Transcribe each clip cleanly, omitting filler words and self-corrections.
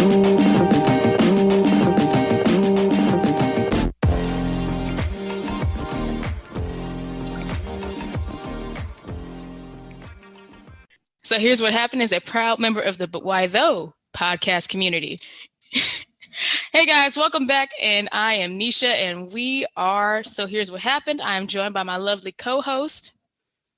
So here's what happened is a proud member of the But Why Though podcast community. Hey guys, welcome back. And I am Nisha and we are So Here's What Happened. I am joined by my lovely co-host,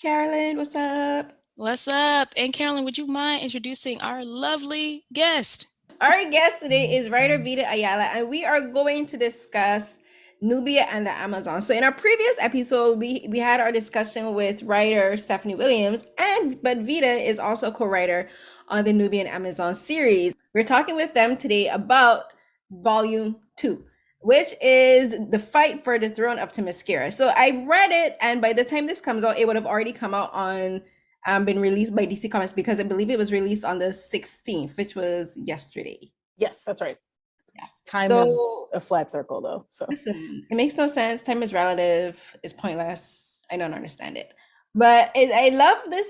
Carolyn. What's up? What's up? And Carolyn, would you mind introducing our lovely guest? Our guest today is writer Vita Ayala, and we are going to discuss Nubia and the Amazon. So in our previous episode, we had our discussion with writer Stephanie Williams, but Vita is also a co-writer on the Nubia and Amazon series. We're talking with them today about Volume 2, which is the fight for the throne of Themyscira. So I read it, and by the time this comes out, it would have already come out on been released by DC Comics, because I believe it was released on the 16th, which was yesterday. Yes, that's right. Yes. Time is a flat circle though. So listen, it makes no sense. Time is relative. It's pointless. I don't understand it. But I love this.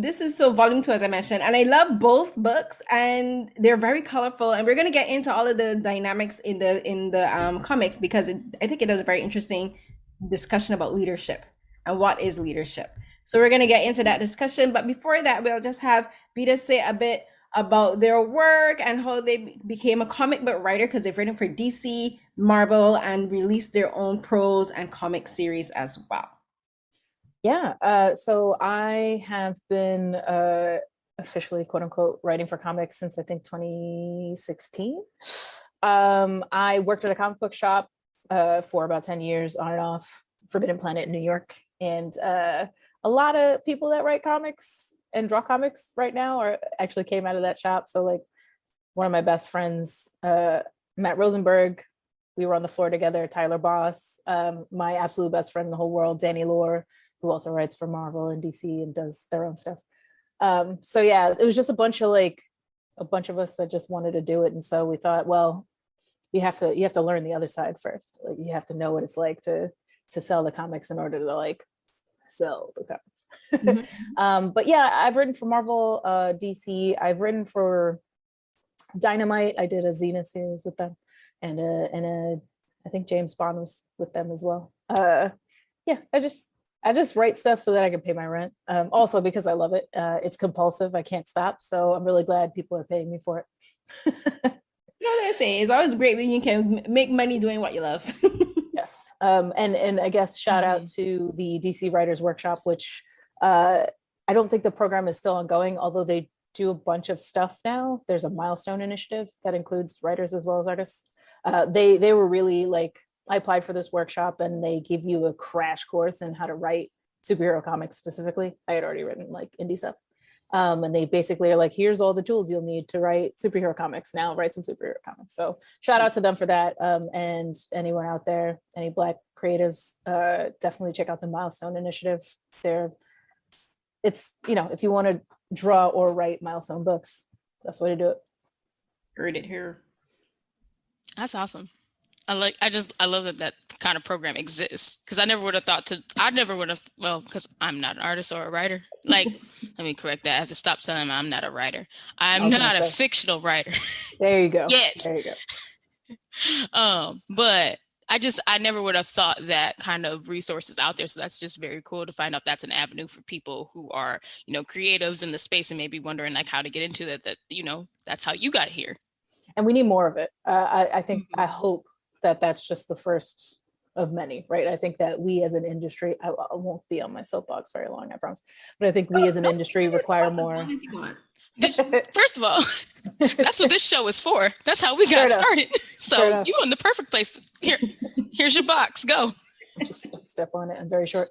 This is so volume 2, as I mentioned, and I love both books, and they're very colorful. And we're gonna get into all of the dynamics in the comics, because I think it does a very interesting discussion about leadership and what is leadership. So we're going to get into that discussion. But before that, we'll just have Vita say a bit about their work and how they became a comic book writer, because they've written for DC, Marvel, and released their own prose and comic series as well. Yeah. So I have been officially, quote unquote, writing for comics since I think 2016. I worked at a comic book shop for about 10 years on and off, Forbidden Planet in New York. And a lot of people that write comics and draw comics right now actually came out of that shop. So like one of my best friends, Matt Rosenberg, we were on the floor together, Tyler Boss, my absolute best friend in the whole world, Danny Lore, who also writes for Marvel and DC and does their own stuff. So yeah, it was just a bunch of us that just wanted to do it. And so we thought, well, you have to learn the other side first. Like you have to know what it's like to sell the comics in order to like sell the comics. Mm-hmm. But yeah, I've written for Marvel, DC. I've written for Dynamite. I did a Xena series with them, and I think James Bond was with them as well. Yeah, I just write stuff so that I can pay my rent. Also because I love it. It's compulsive. I can't stop. So I'm really glad people are paying me for it. You know what I say? It's always great when you can make money doing what you love. Yes. And I guess shout out to the DC Writers Workshop, which I don't think the program is still ongoing, although they do a bunch of stuff now. There's a milestone initiative that includes writers as well as artists. They were really like, I applied for this workshop and they give you a crash course in how to write superhero comics specifically. I had already written like indie stuff. And they basically are like, here's all the tools you'll need to write superhero comics. Now write some superhero comics. So shout out to them for that. And anyone out there, any Black creatives, definitely check out the Milestone Initiative. It's, if you want to draw or write milestone books, that's the way to do it. Heard it here. That's awesome. I love that kind of program exists, because I never would have because I'm not an artist or a writer. Like, let me correct that. I have to stop telling them I'm not a writer. I'm not a fictional writer. There you go. Yet. There you go. But I never would have thought that kind of resources out there. So that's just very cool to find out that's an avenue for people who are, creatives in the space and maybe wondering like how to get into that, that's how you got here. And we need more of it. I think, I hope that that's just the first of many, right? I think that we as an industry, I won't be on my soapbox very long, I promise, but I think we as an industry require more. First of all, that's what this show is for. That's how we got started. So you're in the perfect place. Here's your box, go. Just step on it. I'm very short.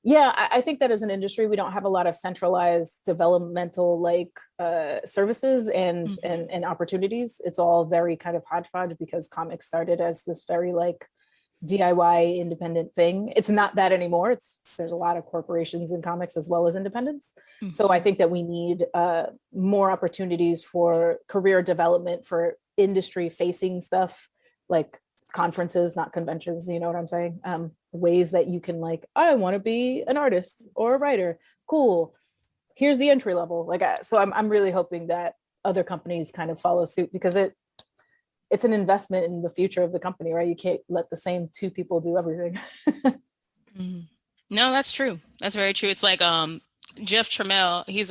Yeah, I think that as an industry, we don't have a lot of centralized developmental services and opportunities. It's all very kind of hodgepodge because comics started as this very DIY independent thing. It's not that anymore. There's a lot of corporations in comics as well as independents. Mm-hmm. So I think that we need more opportunities for career development for industry facing stuff, like conferences, not conventions, you know what I'm saying? Ways that you can I want to be an artist or a writer. Cool. Here's the entry level. So I'm really hoping that other companies kind of follow suit, because it's an investment in the future of the company, right? You can't let the same two people do everything. Mhm. No, that's true. That's very true. It's like Jeff Trammell, he's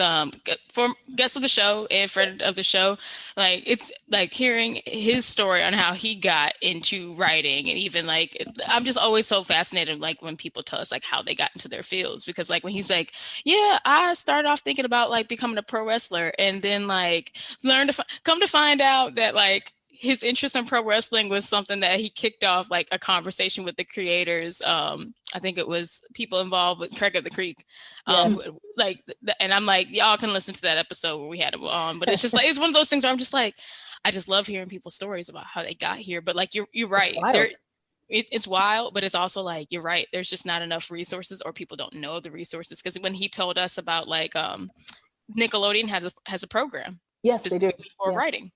guest of the show and friend of the show. Like it's like hearing his story on how he got into writing, and even like I'm just always so fascinated like when people tell us like how they got into their fields, because like when he's like, yeah, I started off thinking about like becoming a pro wrestler, and then like come to find out that like his interest in pro wrestling was something that he kicked off like a conversation with the creators. I think it was people involved with Craig of the Creek. Yes. And I'm like, y'all can listen to that episode where we had him on, but it's just like, it's one of those things where I'm just like, I just love hearing people's stories about how they got here. But like, you're right. It's wild, but it's also like, you're right. There's just not enough resources, or people don't know the resources. Cause when he told us about like, Nickelodeon has a program. Yes, they do. For writing.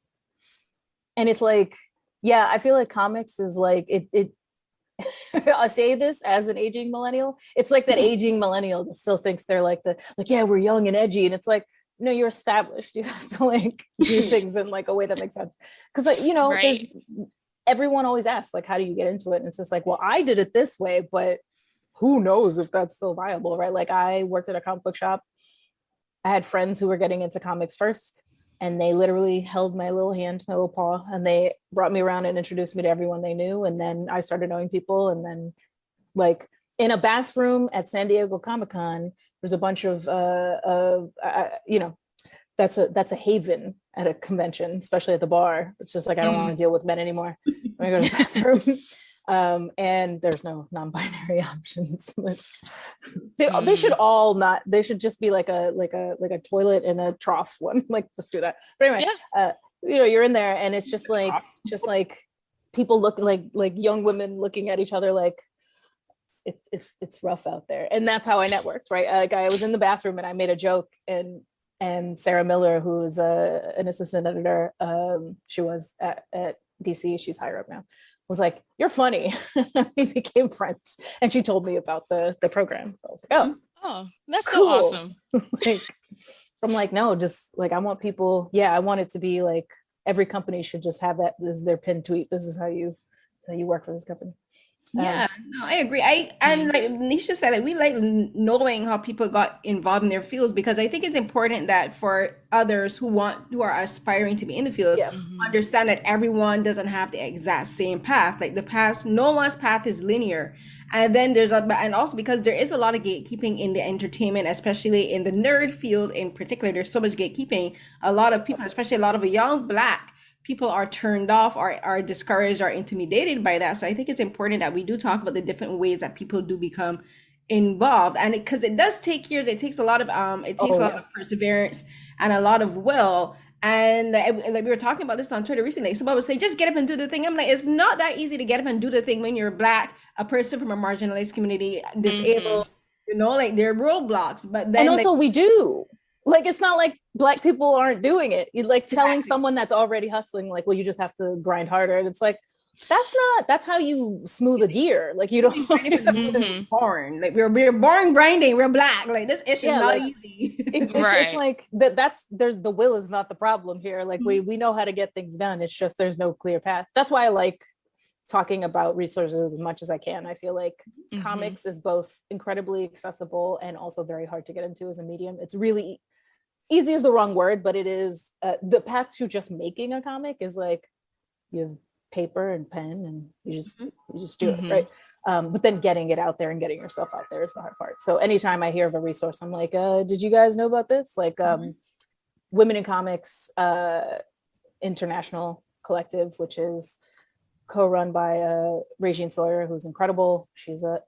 And it's like, yeah, I feel like comics is like it I say this as an aging millennial. It's like that aging millennial that still thinks they're like yeah, we're young and edgy. And it's like, no, you're established. You have to like do things in like a way that makes sense. Cause like, you know, right. Everyone always asks like, how do you get into it? And it's just like, well, I did it this way, but who knows if that's still viable, right? Like I worked at a comic book shop. I had friends who were getting into comics first. And they literally held my little hand, my little paw, and they brought me around and introduced me to everyone they knew. And then I started knowing people. And then like in a bathroom at San Diego Comic-Con, there's a bunch of, you know, that's a haven at a convention, especially at the bar. It's just like, I don't want to deal with men anymore when I go to the bathroom. And there's no non-binary options. They should all not. They should just be like a toilet and a trough one. Like just do that. But anyway, you know, you're in there, and it's just like people look like young women looking at each other like it's rough out there. And that's how I networked, right? Like I was in the bathroom and I made a joke, and Sarah Miller, who's an assistant editor, she was at DC. She's higher up now. Was like, you're funny. We became friends, and she told me about the program. So I was like, oh, that's cool. So awesome. Like, I'm like, no, just like I want people. Yeah, I want it to be like every company should just have that as their pinned tweet. This is how you work for this company. Yeah, no, I agree. And like Nisha said, like we like knowing how people got involved in their fields, because I think it's important that for others who are aspiring to be in the fields, understand that everyone doesn't have the exact same path. Like no one's path is linear. And then and also because there is a lot of gatekeeping in the entertainment, especially in the nerd field in particular, there's so much gatekeeping. A lot of people, especially a lot of young Black people, are turned off or are discouraged or intimidated by that. So I think it's important that we do talk about the different ways that people do become involved, and because it does take years. It takes a lot of of perseverance and a lot of will. And like we were talking about this on Twitter recently, somebody would say, just get up and do the thing. I'm like, it's not that easy to get up and do the thing when you're Black, a person from a marginalized community, disabled. You know, like there are roadblocks. But then, and also we do. Like, it's not like Black people aren't doing it. You like telling someone that's already hustling, like, well, you just have to grind harder. And it's like, that's how you smooth a gear. Like, you don't born. Like we're born grinding. We're Black. Like this issue is not easy. It's like there's the will is not the problem here. Like we know how to get things done. It's just there's no clear path. That's why I like talking about resources as much as I can. I feel like comics is both incredibly accessible and also very hard to get into as a medium. It's really easy is the wrong word, but it is the path to just making a comic is like you have paper and pen and you just do it, right? But then getting it out there and getting yourself out there is the hard part. So anytime I hear of a resource, I'm like, did you guys know about this? Like Women in Comics International Collective, which is co-run by Regine Sawyer, who's incredible. She's a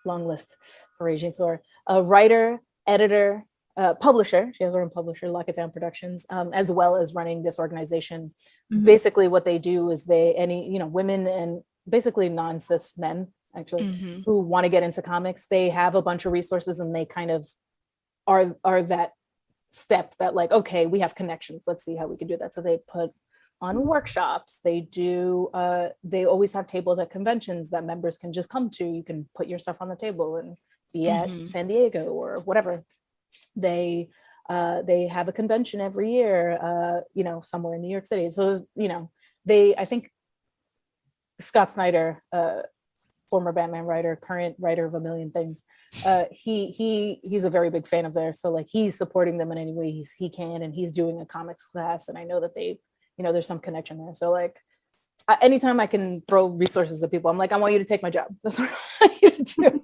long list for Regine Sawyer, a writer, editor, publisher. She has her own publisher, Lock It Down Productions, as well as running this organization. Basically what they do is women and basically non-cis men actually who want to get into comics, they have a bunch of resources and they kind of are that step that like, okay, we have connections, let's see how we can do that. So they put on workshops, they always have tables at conventions that members can just come to. You can put your stuff on the table and be at San Diego or whatever. They They have a convention every year, you know, somewhere in New York City. So, you know, I think Scott Snyder, former Batman writer, current writer of a million things, he's a very big fan of theirs. So like he's supporting them in any way he can, and he's doing a comics class, and I know that they, you know, there's some connection there. So like anytime I can throw resources at people, I'm like, I want you to take my job. That's what I want you to do.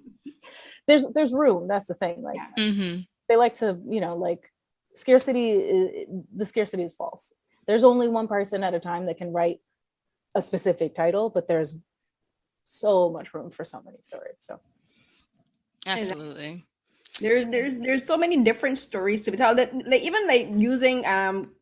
There's room. That's the thing. Like they like to, you know, like the scarcity is false. There's only one person at a time that can write a specific title, but there's so much room for so many stories. So absolutely. There's so many different stories to be told, that like even like using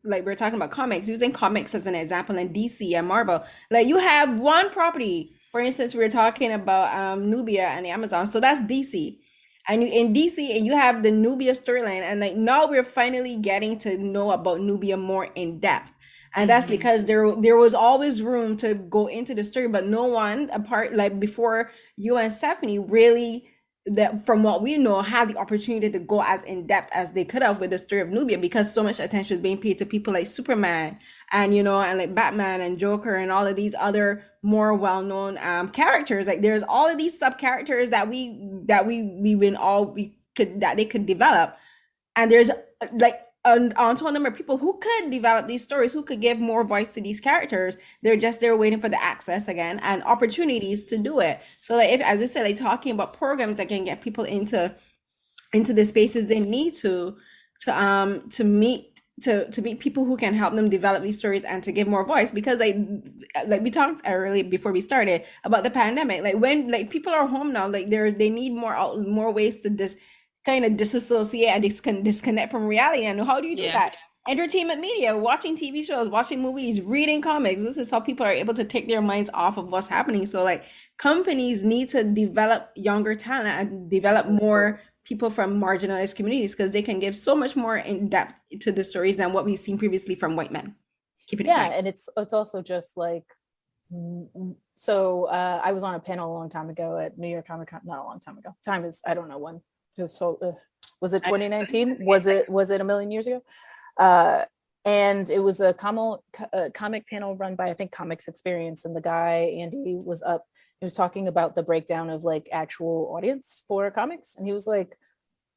like we're talking about comics, using comics as an example in DC and Marvel, like you have one property, for instance, we were talking about Nubia and the Amazon, so that's DC, and in DC and you have the Nubia storyline, and like now we're finally getting to know about Nubia more in depth. And that's because there was always room to go into the story, but no one apart, like before you and Stephanie, really, that from what we know, had the opportunity to go as in depth as they could have with the story of Nubia, because so much attention is being paid to people like Superman and, you know, and like Batman and Joker and all of these other more well-known characters. Like there's all of these sub characters that they could develop, and there's like an untold number of people who could develop these stories, who could give more voice to these characters. They're waiting for the access again and opportunities to do it. So like if, as you said, like talking about programs that can get people into the spaces they need to meet people who can help them develop these stories and to give more voice. Because like we talked earlier before we started about the pandemic, like when like people are home now, like they need more ways to kind of disassociate and disconnect from reality. And how do you do that? Entertainment media, watching TV shows, watching movies, reading comics. This is how people are able to take their minds off of what's happening. So like companies need to develop younger talent and develop more people from marginalized communities, because they can give so much more in depth to the stories than what we've seen previously from white men. And it's also just like, so I was on a panel a long time ago at New York Comic Con. Not a long time ago. Time is, I don't know when. It was so was it 2019? Was it a million years ago? And it was a comic panel run by, I think, Comics Experience, and the guy Andy was up. He was talking about the breakdown of like actual audience for comics, and he was like,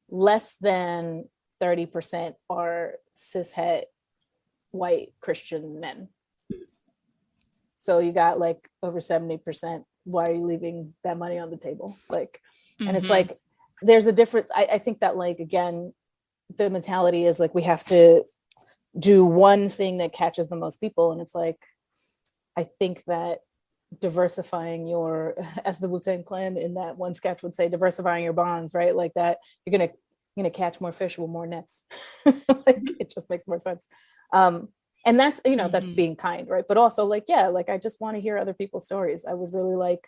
less than 30% are cishet white Christian men. So you got like over 70%. Why are you leaving that money on the table? Like, and it's like, there's a difference. I think that like, again, the mentality is like, we have to do one thing that catches the most people. And it's like, I think that diversifying your, as the Wu-Tang Clan in that one sketch would say, diversifying your bonds, right? Like that, you're gonna catch more fish with more nets. Like, it just makes more sense. And that's, you know, that's being kind, right? But also like, yeah, like I just want to hear other people's stories. I would really like,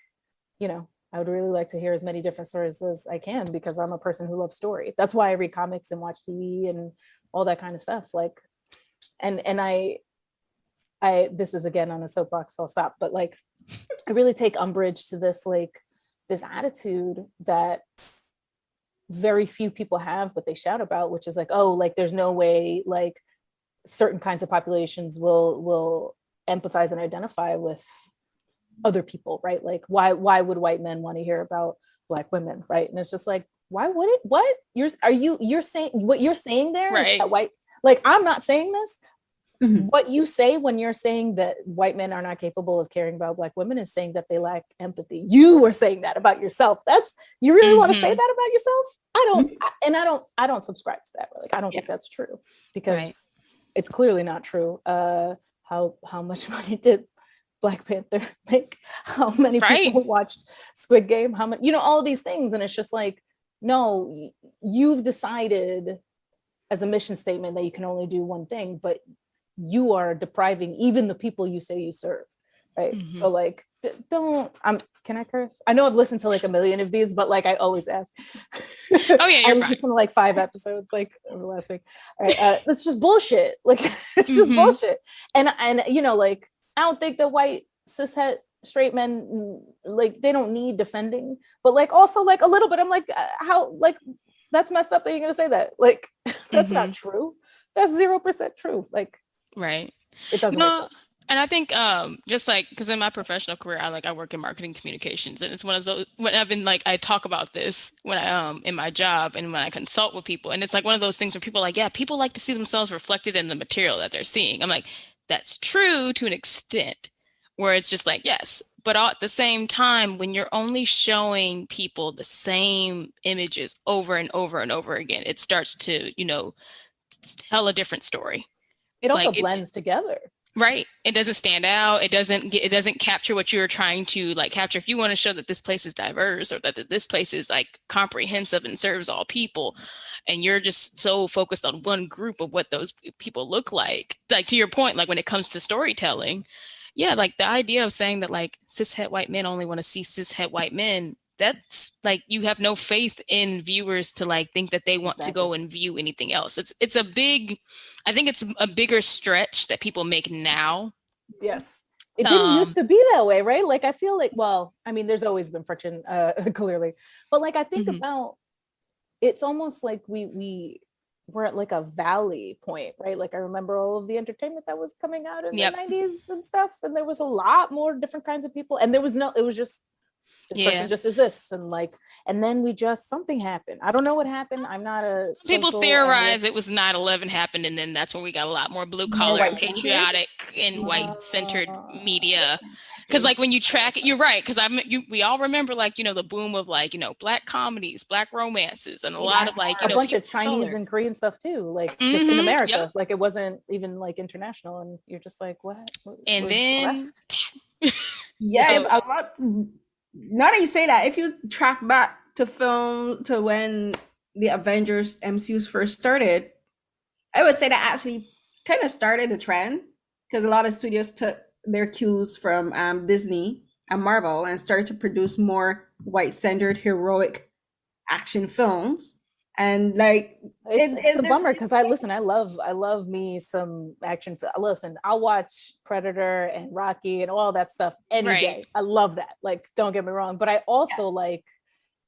you know, I would really like to hear as many different stories as I can, because I'm a person who loves story. That's why I read comics and watch TV and all that kind of stuff. Like, and I this is again on a soapbox, so I'll stop. But like, I really take umbrage to this, like this attitude that very few people have, but they shout about, which is like, oh, like there's no way like certain kinds of populations will empathize and identify with other people, right? Like why would white men want to hear about Black women, right? And it's just like, why would it? What you're saying, what you're saying there, right? Is that white, like I'm not saying this. What you say when you're saying that white men are not capable of caring about Black women is saying that they lack empathy. You were saying that about yourself. That's, you really want to say that about yourself? I don't subscribe to that. Like I don't think that's true, because it's clearly not true. How much money did Black Panther make? How many people watched Squid Game? How many, you know, all these things. And it's just like, no, you've decided as a mission statement that you can only do one thing, but you are depriving even the people you say you serve, right? So like, can I curse? I know I've listened to like a million of these, but like I always ask. Oh yeah, you're I fine. listened to like 5 episodes like over the last week. All right, it's just bullshit. Like it's just bullshit. And you know, like I don't think the white cishet straight men, like they don't need defending, but like also like a little bit. I'm like, how, like that's messed up that you're gonna say that. Like, that's Mm-hmm. not true. That's 0% true. Like, Right. it doesn't make No, sense. and I think just like because in my professional career I work in marketing communications, and it's one of those when I've been like I talk about this when I in my job and when I consult with people, and it's like one of those things where people are like, yeah, people like to see themselves reflected in the material that they're seeing. I'm like, that's true to an extent, where it's just like, yes, but at the same time, when you're only showing people the same images over and over and over again, it starts to, tell a different story. It also Like it, blends together. right. It doesn't stand out. It doesn't capture what you're trying to like capture. If you want to show that this place is diverse or that this place is like comprehensive and serves all people, and you're just so focused on one group of what those people look like to your point, like when it comes to storytelling, yeah, like the idea of saying that like cishet white men only want to see cishet white men, that's like you have no faith in viewers to like think that they want to go and view anything else. It's a big, I think it's a bigger stretch that people make now. Yes. It didn't used to be that way, right? Like I feel like, well, I mean, there's always been friction, clearly, but like I think about, it's almost like we're at like a valley point, right? Like I remember all of the entertainment that was coming out in the 90s and stuff, and there was a lot more different kinds of people, and it was just this person just is this, and then something happened. I don't know what happened. I'm not a people theorize it was 9/11 happened, and then that's when we got a lot more blue collar, patriotic, and white centered media. Because like when you track it, you're right. Because we all remember like the boom of like black comedies, black romances, and a lot of like a bunch of Chinese and Korean stuff too, like just in America. Like it wasn't even like international, and you're just like what and then a lot. Now that you say that, if you track back to film to when the Avengers MCUs first started, I would say that actually kind of started the trend because a lot of studios took their cues from Disney and Marvel and started to produce more white-centered heroic action films. And like it's a bummer because I love me some action. Listen, I'll watch Predator and Rocky and all that stuff any day. I love that. Like, don't get me wrong, but I also like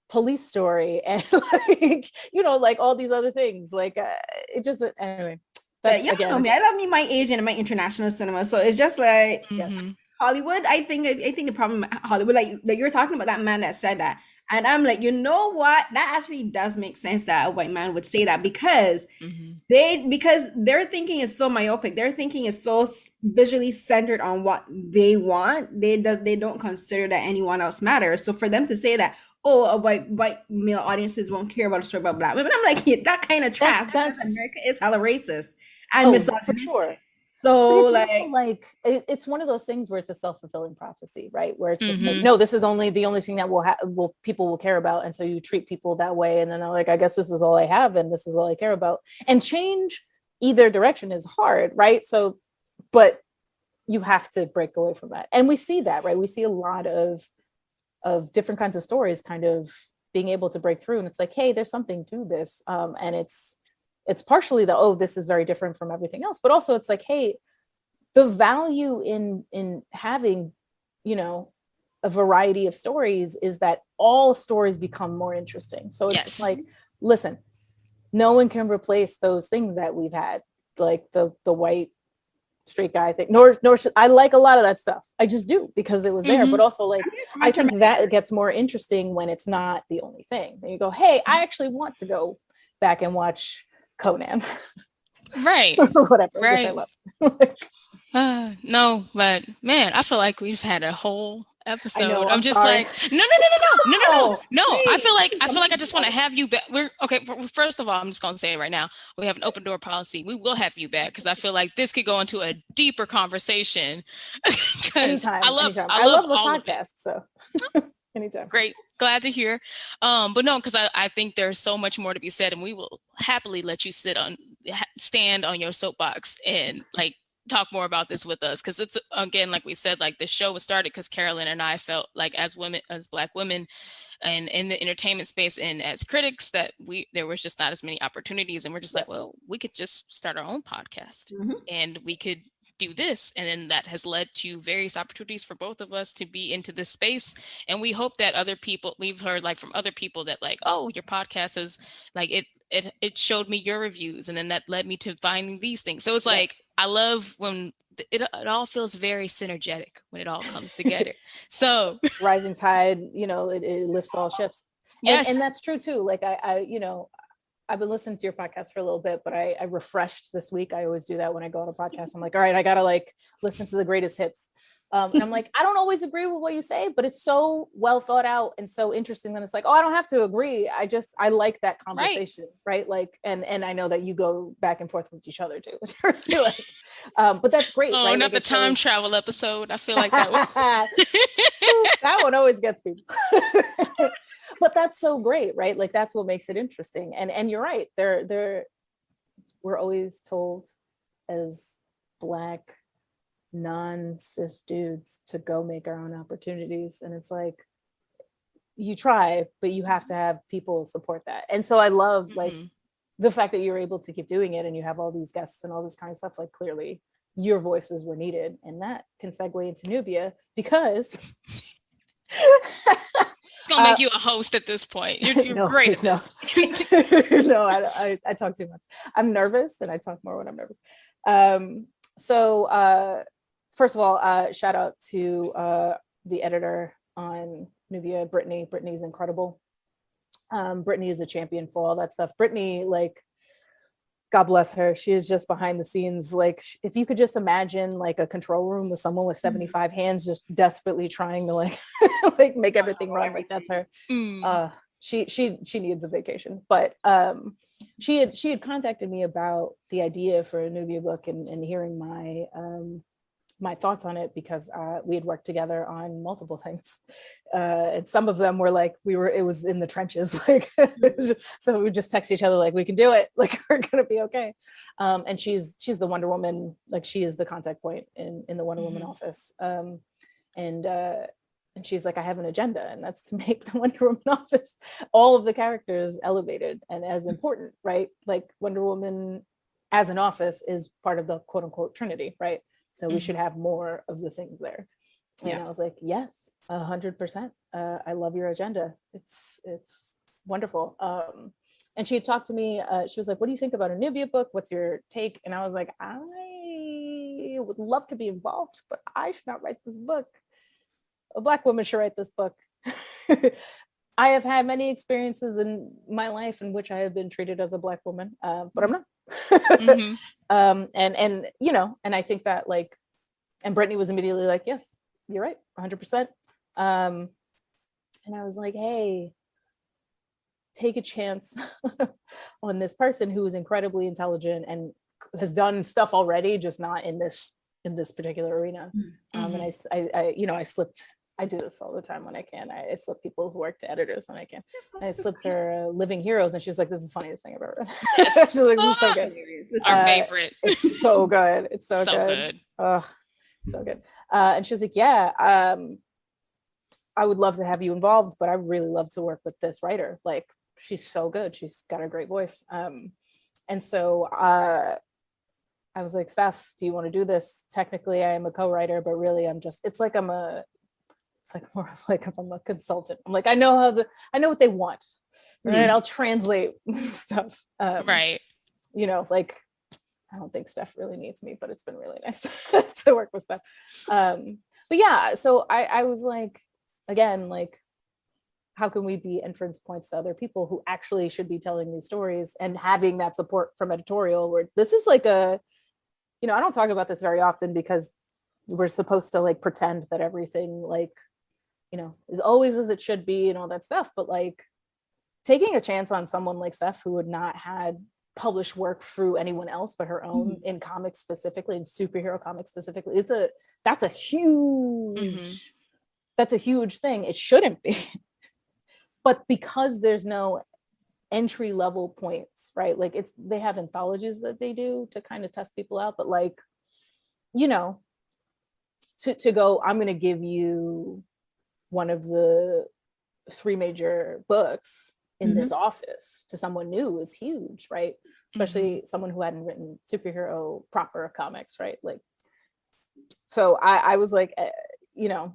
Police Story and like like all these other things. Like it just anyway. That's again. I love me my Asian and my international cinema. So it's just like Hollywood. I think the problem Hollywood, like you're talking about that man that said that. And I'm like, you know what? That actually does make sense that a white man would say that because their thinking is so myopic. Their thinking is so visually centered on what they want. They don't consider that anyone else matters. So for them to say that, oh, a white male audiences won't care about a story about black women, I'm like, yeah, that kind of trash. That's America is hella racist and misogynistic. For sure. So it's one of those things where it's a self-fulfilling prophecy, right? Where it's just like, no, this is the only thing that people will care about. And so you treat people that way. And then they're like, I guess this is all I have. And this is all I care about. And change either direction is hard, right? So, but you have to break away from that. And we see that, right? We see a lot of different kinds of stories kind of being able to break through. And it's like, hey, there's something to this. And it's partially this is very different from everything else, but also it's like, hey, the value in having, a variety of stories is that all stories become more interesting. So it's like, listen, no one can replace those things that we've had, like the white straight guy thing, nor should I like a lot of that stuff. I just do because it was there, but also like, I think that gets more interesting when it's not the only thing. Then you go, hey, I actually want to go back and watch Conan, right? Whatever, right. Which I love. No, but man, I feel like we've had a whole episode. I'm just sorry. like, no. I feel like I just want to have you back. We're okay. First of all, I'm just gonna say it right now. We have an open door policy. We will have you back because I feel like this could go into a deeper conversation. Because I love the podcast. So. Anytime. Great. Glad to hear. But no, because I think there's so much more to be said, and we will happily let you stand on your soapbox and like talk more about this with us. Because it's, again, like we said, like the show was started because Carolyn and I felt like as Black women and in the entertainment space and as critics that there was just not as many opportunities. And we're just like, well, we could just start our own podcast and we could do this. And then that has led to various opportunities for both of us to be into this space. And we hope that other people, we've heard like from other people that like, oh, your podcast is like, it showed me your reviews. And then that led me to finding these things. So it's like, I love when it all feels very synergetic when it all comes together. So rising tide, you know, it lifts all ships. yes. And that's true too. Like I, you know, I've been listening to your podcast for a little bit, but I refreshed this week. I always do that when I go on a podcast. I'm like, all right, I got to like listen to the greatest hits. And I'm like, I don't always agree with what you say, but it's so well thought out and so interesting that it's like, oh, I don't have to agree. I like that conversation. Right. Like, and I know that you go back and forth with each other too. But that's great. Oh, right? not the time travel episode. I feel like that was that one always gets people. But that's so great, right? Like that's what makes it interesting. And you're right. We're always told as Black non-cis dudes to go make our own opportunities. And it's like, you try, but you have to have people support that. And so I love like the fact that you're able to keep doing it and you have all these guests and all this kind of stuff. Like clearly your voices were needed. And that can segue into Nubia because it's gonna make you a host at this point. You're no, great at this. No, I talk too much. I'm nervous and I talk more when I'm nervous. So first of all, shout out to the editor on Nubia, Brittany. Brittany's incredible. Brittany is a champion for all that stuff. Brittany, like, God bless her. She is just behind the scenes. Like, if you could just imagine like a control room with someone with 75 hands, just desperately trying to like, like make everything run. Like that's her. She needs a vacation. But she had contacted me about the idea for a Nubia book and hearing my thoughts on it because we had worked together on multiple things, and some of them were like it was in the trenches, like so we would just text each other like we can do it, like we're gonna be okay. And she's the Wonder Woman, like she is the contact point in the Wonder Woman office, and she's like, I have an agenda, and that's to make the Wonder Woman office, all of the characters elevated and as important, right? Like Wonder Woman as an office is part of the quote unquote Trinity, right? So we should have more of the things there. And I was like, yes, 100%. I love your agenda. It's wonderful. And she had talked to me. She was like, what do you think about a Nubia book? What's your take? And I was like, I would love to be involved, but I should not write this book. A Black woman should write this book. I have had many experiences in my life in which I have been treated as a Black woman, but I'm not. And you know, and I think that like, and Brittany was immediately like, yes, you're right, 100%. And I was like, hey, take a chance on this person who is incredibly intelligent and has done stuff already, just not in this particular arena. And I you know, I do this all the time when I can. I slip people's work to editors when I can. I slipped her Living Heroes, and she was like, "This is the funniest thing I've ever read." Yes. She's like, "This is so good." Our favorite. It's so good. It's so good. Oh, so good. And she was like, "Yeah, I would love to have you involved, but I really love to work with this writer. Like, she's so good. She's got a great voice." And so I was like, "Steph, do you want to do this? Technically, I am a co-writer, but really, it's like more of like if I'm a consultant. I'm like, I know what they want, right? I'll translate stuff. Right. You know, like I don't think Steph really needs me, but it's been really nice to work with Steph. But yeah, so I was like, again, like, how can we be inference points to other people who actually should be telling these stories and having that support from editorial, where this is like I don't talk about this very often because we're supposed to like pretend that everything like, you know, is always as it should be and all that stuff. But like taking a chance on someone like Steph, who had not had published work through anyone else but her own in comics specifically, in superhero comics specifically, that's a huge thing. It shouldn't be. But because there's no entry level points, right? Like they have anthologies that they do to kind of test people out, but like, you know, to go, I'm going to give you one of the 3 major books in this office to someone new is huge, right? Especially someone who hadn't written superhero proper comics, right? Like So I was like, you know,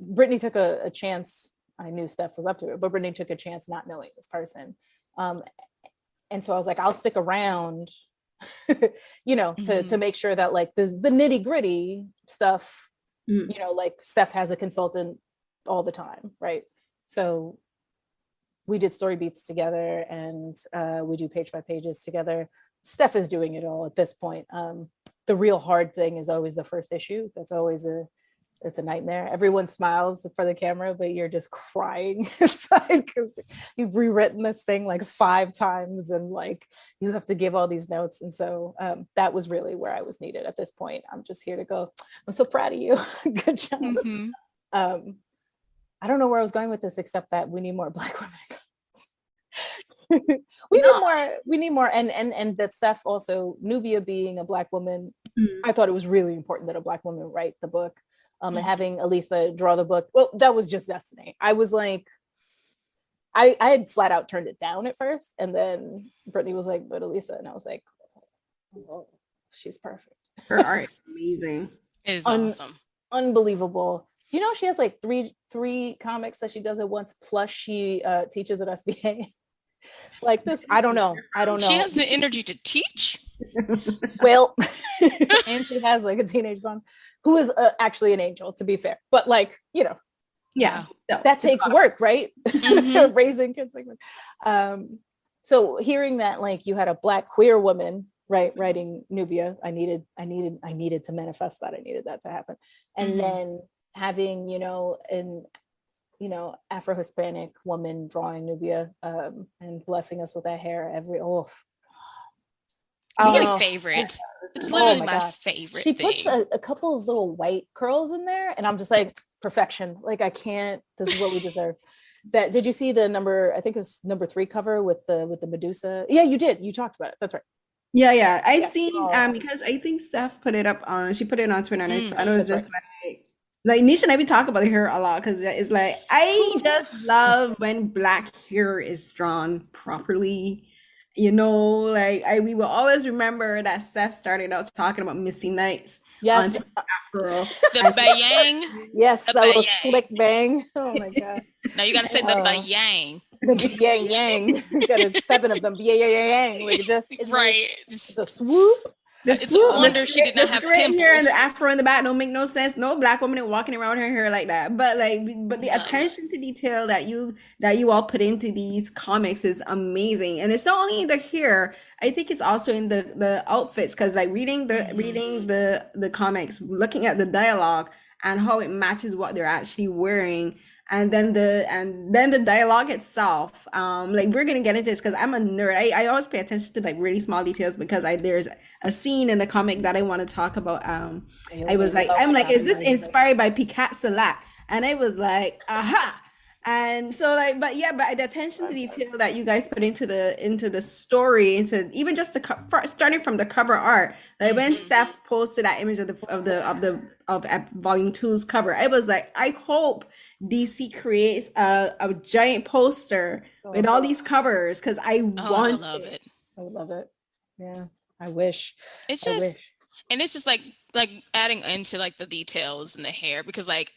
Brittany took a chance. I knew Steph was up to it, but Brittany took a chance not knowing this person. And so I was like, I'll stick around, you know, to make sure that like the nitty gritty stuff, you know, like Steph has a consultant all the time, right? So we did story beats together, and we do page by pages together. Steph is doing it all at this point. The real hard thing is always the first issue. That's always it's a nightmare. Everyone smiles for the camera, but you're just crying inside because you've rewritten this thing like 5 times, and like you have to give all these notes. And so that was really where I was needed at this point. I'm just here to go, I'm so proud of you. Good job. I don't know where I was going with this, except that we need more Black women. we need more and that Steph also, Nubia being a Black woman, I thought it was really important that a Black woman write the book. And having Aletha draw the book, well, that was just destiny. I was like, I had flat out turned it down at first, and then Brittany was like, but Aletha, and I was like, oh, she's perfect. Her art amazing. It is awesome. Unbelievable. You know, she has like three comics that she does at once, plus she teaches at SBA. Like this, I don't know. She has the energy to teach. Well, and she has like a teenage son who is actually an angel, to be fair. But like, you know, yeah, that takes work, right? Raising kids like that. So hearing that, like, you had a Black queer woman, right, writing Nubia, I needed to manifest that. I needed that to happen, and then having, you know, Afro-Hispanic woman drawing Nubia and blessing us with that hair it's my favorite. It's literally my favorite. She puts a couple of little white curls in there, and I'm just like, perfection. Like, I can't. This is what we deserve. That, did you see the number? I think it was number 3 cover with the Medusa. Yeah, you did. You talked about it. That's right. Yeah. I've seen because I think Steph put it up on. She put it on Twitter, and I know it's just like Nisha and I, we talk about her a lot because it's like, I just love when Black hair is drawn properly. You know, like we will always remember that Steph started out talking about Missy Nights. Yes. Afro. The bayang. Yes, the little slick bang. Oh my God. No, you got to say the bayang. The yang yang. You got 7 of them. Yang. Like right. The swoop. It's a wonder she did not have pimples. Hair and the afro in the back don't make no sense. No Black woman walking around her hair like that. But the attention to detail that you all put into these comics is amazing. And it's not only in the hair. I think it's also in the outfits, because like reading the comics, looking at the dialogue and how it matches what they're actually wearing. And then the dialogue itself, like, we're gonna get into this because I'm a nerd. I always pay attention to like really small details, because there's a scene in the comic that I want to talk about. I was like, is this inspired by Picasso? And I was like, aha. And so like, but the attention to detail that you guys put into the story, into even just starting from the cover art, like when Steph posted that image of volume 2's cover, I was like, I hope DC creates a giant poster with all these covers, because I love it. I would love it. Yeah, I wish. It's just, and it's just like adding into like the details and the hair, because like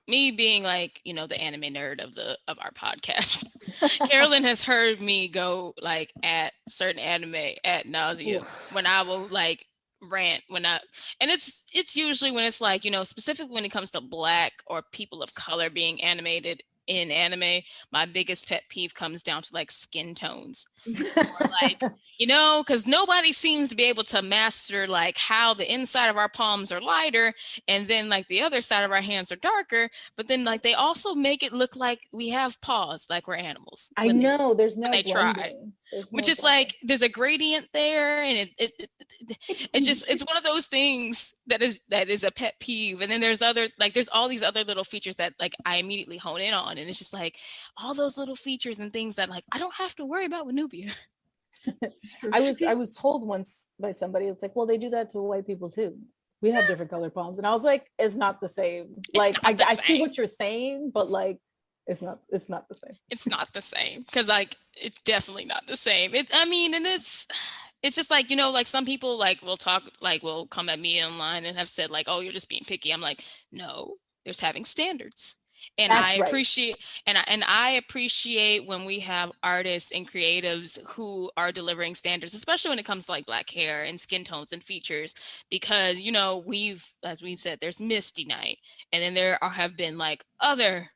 me being like, you know, the anime nerd of our podcast, Carolyn has heard me go like at certain anime ad nauseum when I will like rant and it's usually when it's like, you know, specifically when it comes to Black or people of color being animated in anime, my biggest pet peeve comes down to like skin tones. Or like, you know, because nobody seems to be able to master like how the inside of our palms are lighter and then like the other side of our hands are darker, but then like they also make it look like we have paws like we're animals. I know there's no they try, which is like there's a gradient there, and it just, it's one of those things that is a pet peeve. And then there's all these other little features that like I immediately hone in on, and it's just like all those little features and things that like I don't have to worry about with Nubia. I was told once by somebody, it's like, well, they do that to white people too. We have different color palms, and I was like, it's not the same. Like I see what you're saying, but like it's not the same. It's not the same, because like it's definitely not the same. It's it's just like, like some people like will come at me online and have said like, oh, you're just being picky. I'm like, no, there's having standards. And I That's right. appreciate and I appreciate when we have artists and creatives who are delivering standards, especially when it comes to like black hair and skin tones and features, because as we said, there's Misty Night, and then have been like other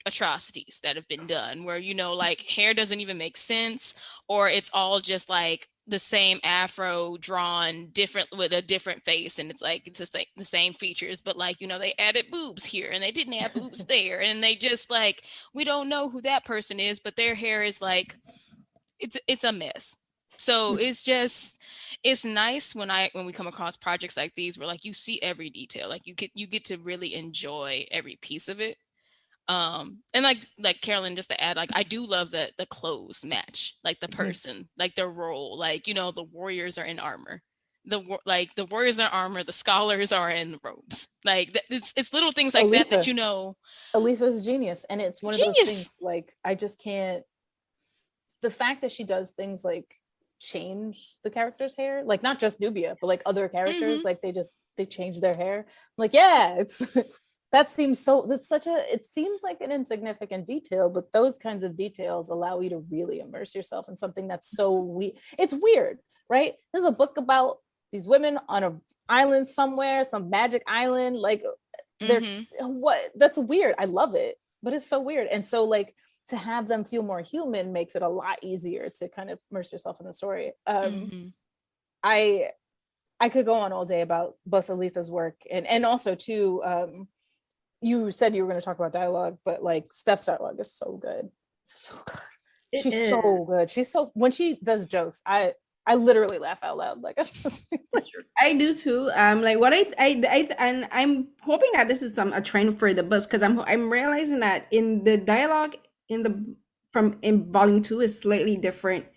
atrocities that have been done where like hair doesn't even make sense, or it's all just like the same afro drawn different with a different face, and it's like it's just like the same features, but like they added boobs here and they didn't add boobs there, and they just like, we don't know who that person is, but their hair is like, it's a mess. So it's nice when we come across projects like these where like you see every detail, like you get to really enjoy every piece of it. And like Carolyn, just to add, like I do love the clothes match, like the person, like their role, like the warriors are in armor, the warriors are in armor, the scholars are in robes, like it's little things like that Aletha. Aletha's genius, and it's one of those things like I just can't. The fact that she does things like change the character's hair, like not just Nubia, but like other characters, like they change their hair. I'm like, yeah, it's that seems so. It seems like an insignificant detail, but those kinds of details allow you to really immerse yourself in something that's so it's weird, right? There's a book about these women on an island somewhere, some magic island, like that's weird. I love it, but it's so weird. And so like to have them feel more human makes it a lot easier to kind of immerse yourself in the story. I could go on all day about both Aletha's work and also too, you said you were going to talk about dialogue, but like Steph's dialogue is so good. So good. She's so good. When she does jokes, I literally laugh out loud. Like I do too. Like what and I'm hoping that this is a trend for the books, because I'm realizing that in the dialogue in volume 2 is slightly different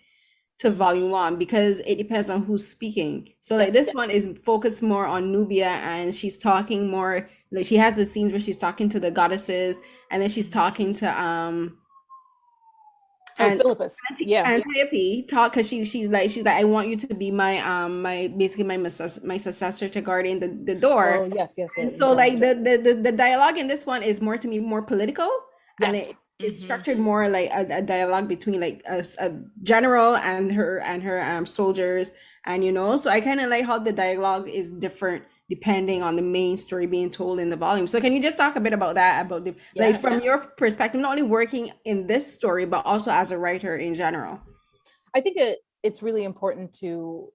to volume 1, because it depends on who's speaking. So like this one is focused more on Nubia, and she's talking more like she has the scenes where she's talking to the goddesses, and then she's talking to Philippus. Antiope talk, because she's like I want you to be my basically my successor to guarding the door. Oh yes. And so like the dialogue in this one is more, to me, more political, and it's structured more like a dialogue between like a general and her soldiers, and so I kind of like how the dialogue is different depending on the main story being told in the volume. So can you just talk a bit about that, about the from your perspective, not only working in this story but also as a writer in general? I think it's really important to,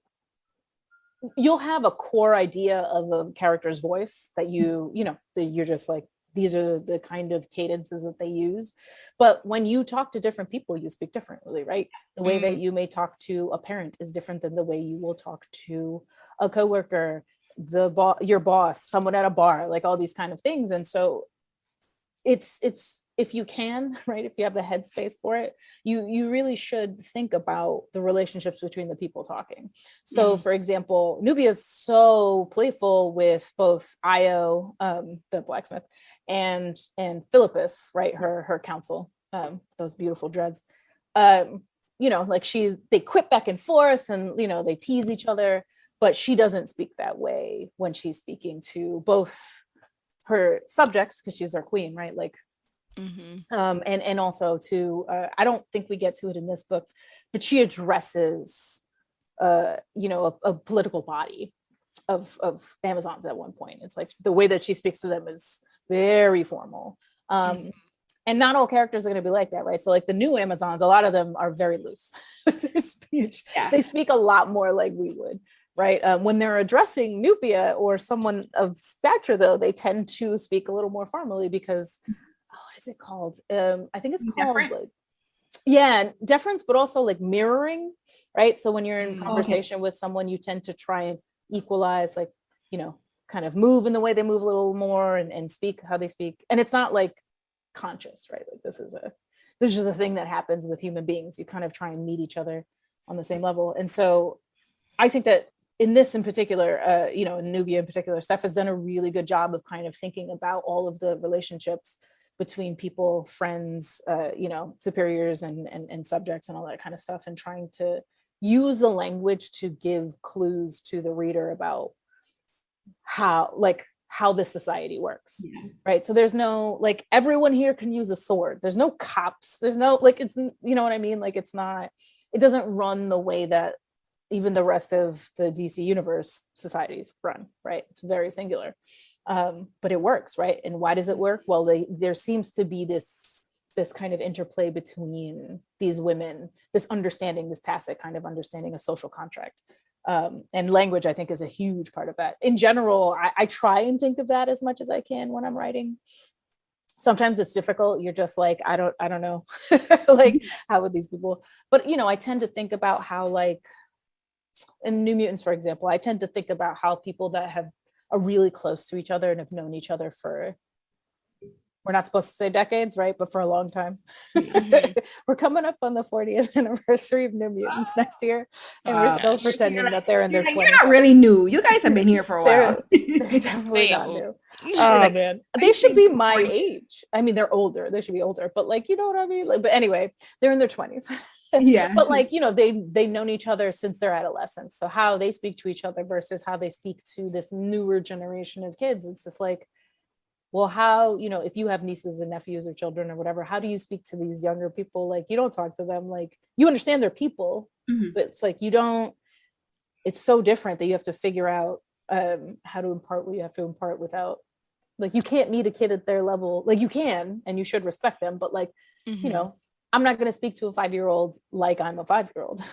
you'll have a core idea of a character's voice that you're just like, these are the kind of cadences that they use. But when you talk to different people, you speak differently, right? The way that you may talk to a parent is different than the way you will talk to a coworker, your boss, someone at a bar, like all these kind of things. And so it's if you can, right, if you have the headspace for it, you really should think about the relationships between the people talking. So for example, Nubia is so playful with both Io, the blacksmith, and Philippus, right, her counsel, those beautiful dreads. Like they quip back and forth, and they tease each other, but she doesn't speak that way when she's speaking to both her subjects, because she's their queen, right? Like, and also to, I don't think we get to it in this book, but she addresses, a political body of Amazons at one point. It's like the way that she speaks to them is very formal. And not all characters are going to be like that, right? So like the new Amazons, a lot of them are very loose. Their speech, they speak a lot more like we would. Right. When they're addressing Nubia or someone of stature, though, they tend to speak a little more formally because, what is it called? I think it's called deference, but also like mirroring. Right. So when you're in conversation with someone, you tend to try and equalize, like, kind of move in the way they move a little more and speak how they speak. And it's not like conscious, right? Like this is just a thing that happens with human beings. You kind of try and meet each other on the same level. And so I think that in this in particular, in Nubia in particular, Steph has done a really good job of kind of thinking about all of the relationships between people, friends, superiors and subjects and all that kind of stuff, and trying to use the language to give clues to the reader about how the society works. Yeah. Right. So there's no, like, everyone here can use a sword. There's no cops. There's no, like, it's, you know what I mean? Like, it's not, it doesn't run the way that even the rest of the DC universe societies run, right? It's very singular. But it works, right? And why does it work? Well, there seems to be this kind of interplay between these women, this understanding, this tacit kind of understanding, a social contract. And language, I think, is a huge part of that. In general, I try and think of that as much as I can when I'm writing. Sometimes it's difficult. You're just like, I don't know, like, how would these people? But I tend to think about how, like, in New Mutants, for example, I tend to think about how people that are really close to each other and have known each other for, we're not supposed to say decades, right? But for a long time. Mhm. We're coming up on the 40th anniversary of New Mutants next year. And we're Wow. still Gosh. pretending that they're in their You're 20s. not really new. You guys have been here for a while. They're definitely They not old. new. Oh, Like, man. I They should be think my 40. age. I mean, they're older. They should be older. But, like, you know what I mean? Like, but anyway, they're in their 20s. Yeah. But, like, they've known each other since their adolescence. So how they speak to each other versus how they speak to this newer generation of kids, it's just like, well, how, if you have nieces and nephews or children or whatever, how do you speak to these younger people? Like, you don't talk to them, like, you understand they're people, Mhm. but it's like, it's so different that you have to figure out how to impart what you have to impart without, like, you can't meet a kid at their level. Like, you can, and you should respect them, but, like, Mhm. I'm not going to speak to a 5-year-old like I'm a 5-year-old.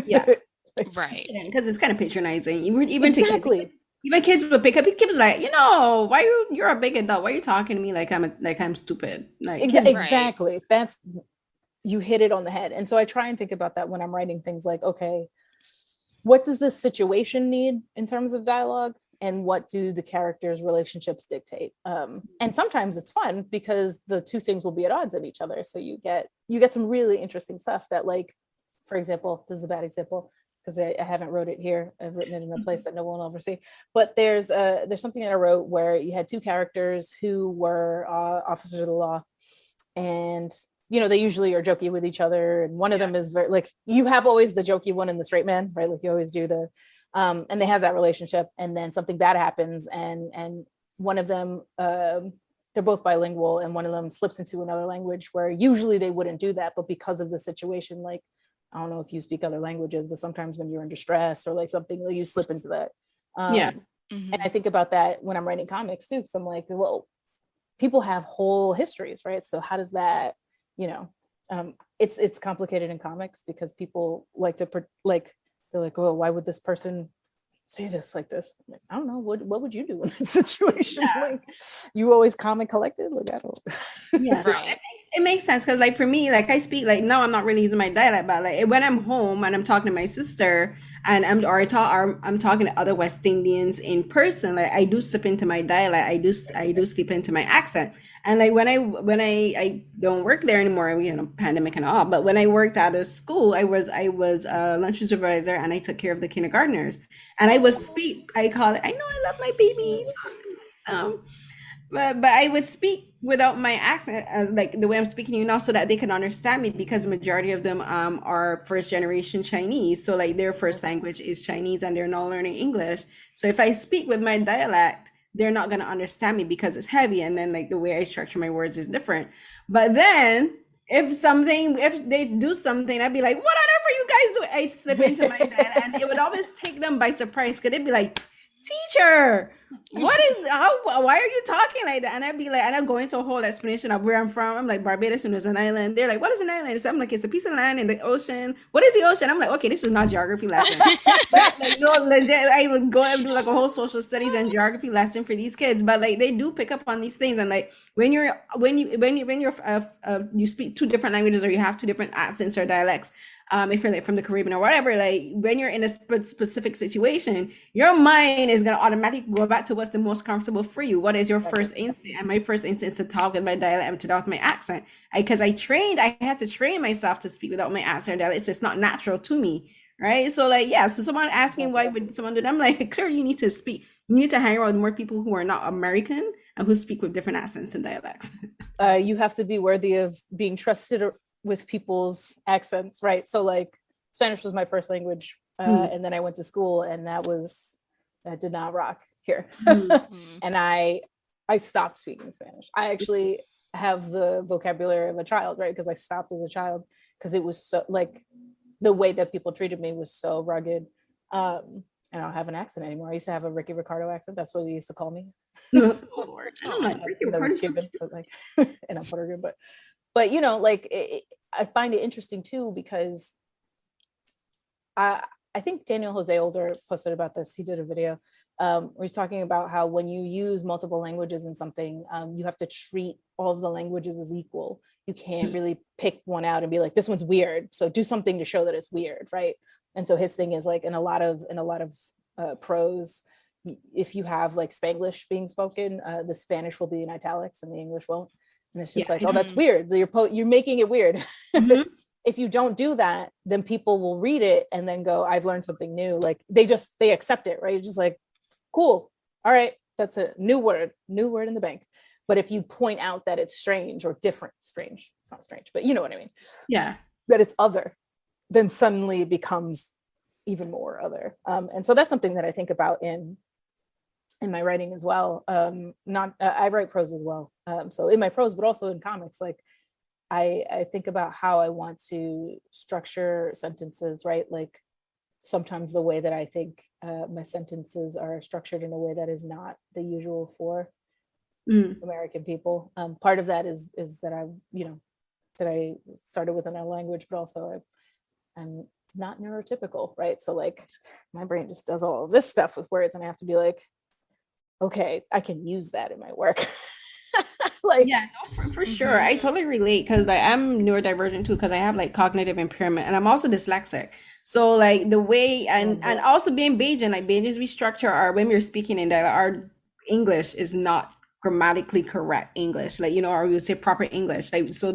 Yeah. Right. Because it's kind of patronizing. Even to kids. Exactly. Even kids will pick up. Kids like, why you're a big adult? Why are you talking to me like I'm stupid? Like kids. Right. Exactly. You hit it on the head. And so I try and think about that when I'm writing things like, okay, what does this situation need in terms of dialogue? And what do the characters' relationships dictate? And sometimes it's fun because the two things will be at odds at each other. So you get some really interesting stuff that, like, for example, this is a bad example because I haven't wrote it here. I've written it in a place that no one will ever see. But there's something that I wrote where you had two characters who were officers of the law, and they usually are jokey with each other, and one of them is very, like, you have always the jokey one and the straight man, right? Like, you always do the and they have that relationship, and then something bad happens, and one of them, they're both bilingual, and one of them slips into another language where usually they wouldn't do that, but because of the situation, like, I don't know if you speak other languages, but sometimes when you're under stress or like something, like, you slip into that. Yeah. And I think about that when I'm writing comics too, because I'm like, well, people have whole histories, right? So how does that, it's complicated in comics because people like to they're like, oh, why would this person say this like this? I'm like, I don't know. What would you do in that situation? Yeah. Like, you always calm and collected? Look, I don't. Yeah. Right. It makes sense because, like, for me, like, I speak, like, now I'm not really using my dialect, but like when I'm home and I'm talking to my sister and I'm talking to other West Indians in person, like, I do slip into my dialect. I do slip into my accent. And like when I don't work there anymore, pandemic and all, but when I worked out of school, I was a lunch supervisor and I took care of the kindergartners. And I would speak, I call it, I know I love my babies. But I would speak without my accent, like the way I'm speaking to you now, so that they can understand me, because the majority of them are first generation Chinese. So like their first language is Chinese and they're not learning English. So if I speak with my dialect, they're not going to understand me because it's heavy. And then like the way I structure my words is different. But then if they do something, I'd be like, what on earth are you guys doing? I slip into my dialect and it would always take them by surprise, because they'd be like, teacher, why are you talking like that? And I'd be like, and I'll go into a whole explanation of where I'm from. I'm like, Barbados, and there's an island. They're like, what is an island? So I'm like, it's a piece of land in the ocean. What is the ocean? I'm like, okay, this is not geography lesson. But like, no, legit, I would go and do like a whole social studies and geography lesson for these kids. But like, they do pick up on these things. And like, when you speak two different languages, or you have two different accents or dialects, if you're like from the Caribbean or whatever, like when you're in a specific situation, your mind is going to automatically go back to what's the most comfortable for you. What is your first instinct? And my first instinct is to talk with my dialect and to talk with my accent. Because I had to train myself to speak without my accent or dialect. It's just not natural to me, right? So like, yeah, so someone asking why would someone do that, I'm like, clearly you need to speak. You need to hang around with more people who are not American and who speak with different accents and dialects. You have to be worthy of being trusted with people's accents, right? So like Spanish was my first language, and then I went to school, and that did not rock here. And I stopped speaking Spanish. I actually have the vocabulary of a child, right? Because I stopped as a child because it was so like the way that people treated me was so rugged. And I don't have an accent anymore. I used to have a Ricky Ricardo accent. That's what they used to call me. Oh Lord, I don't like Ricky That was Ricardo. Cuban, but like, and I'm Puerto Rican, but you know, like I find it interesting too because I think Daniel Jose Older posted about this. He did a video where he's talking about how when you use multiple languages in something, you have to treat all of the languages as equal. You can't really pick one out and be like, this one's weird, so do something to show that it's weird, right? And so his thing is like in a lot of prose, if you have like Spanglish being spoken, the Spanish will be in italics and the English won't. And it's just like, oh, that's weird. You're making it weird. If you don't do that, then people will read it and then go, I've learned something new. Like they accept it, right? You're just like, cool. All right. That's a new word in the bank. But if you point out that it's strange or different, strange, it's not strange, but you know what I mean? Yeah. That it's other, then suddenly it becomes even more other. And so that's something that I think about in my writing as well. I write prose as well. So in my prose, but also in comics, like I think about how I want to structure sentences, right? Like sometimes the way that I think my sentences are structured in a way that is not the usual for American people. Part of that is that that I started with another language, but also I'm not neurotypical, right? So like my brain just does all of this stuff with words and I have to be like, okay, I can use that in my work. Like, yeah, no, for sure. I totally relate because like I'm neurodivergent too because I have like cognitive impairment and I'm also dyslexic. So like the way and also being Bayesian, like Bayesian we structure our when we're speaking in dialect, our English is not grammatically correct English, like or we would say proper English. Like so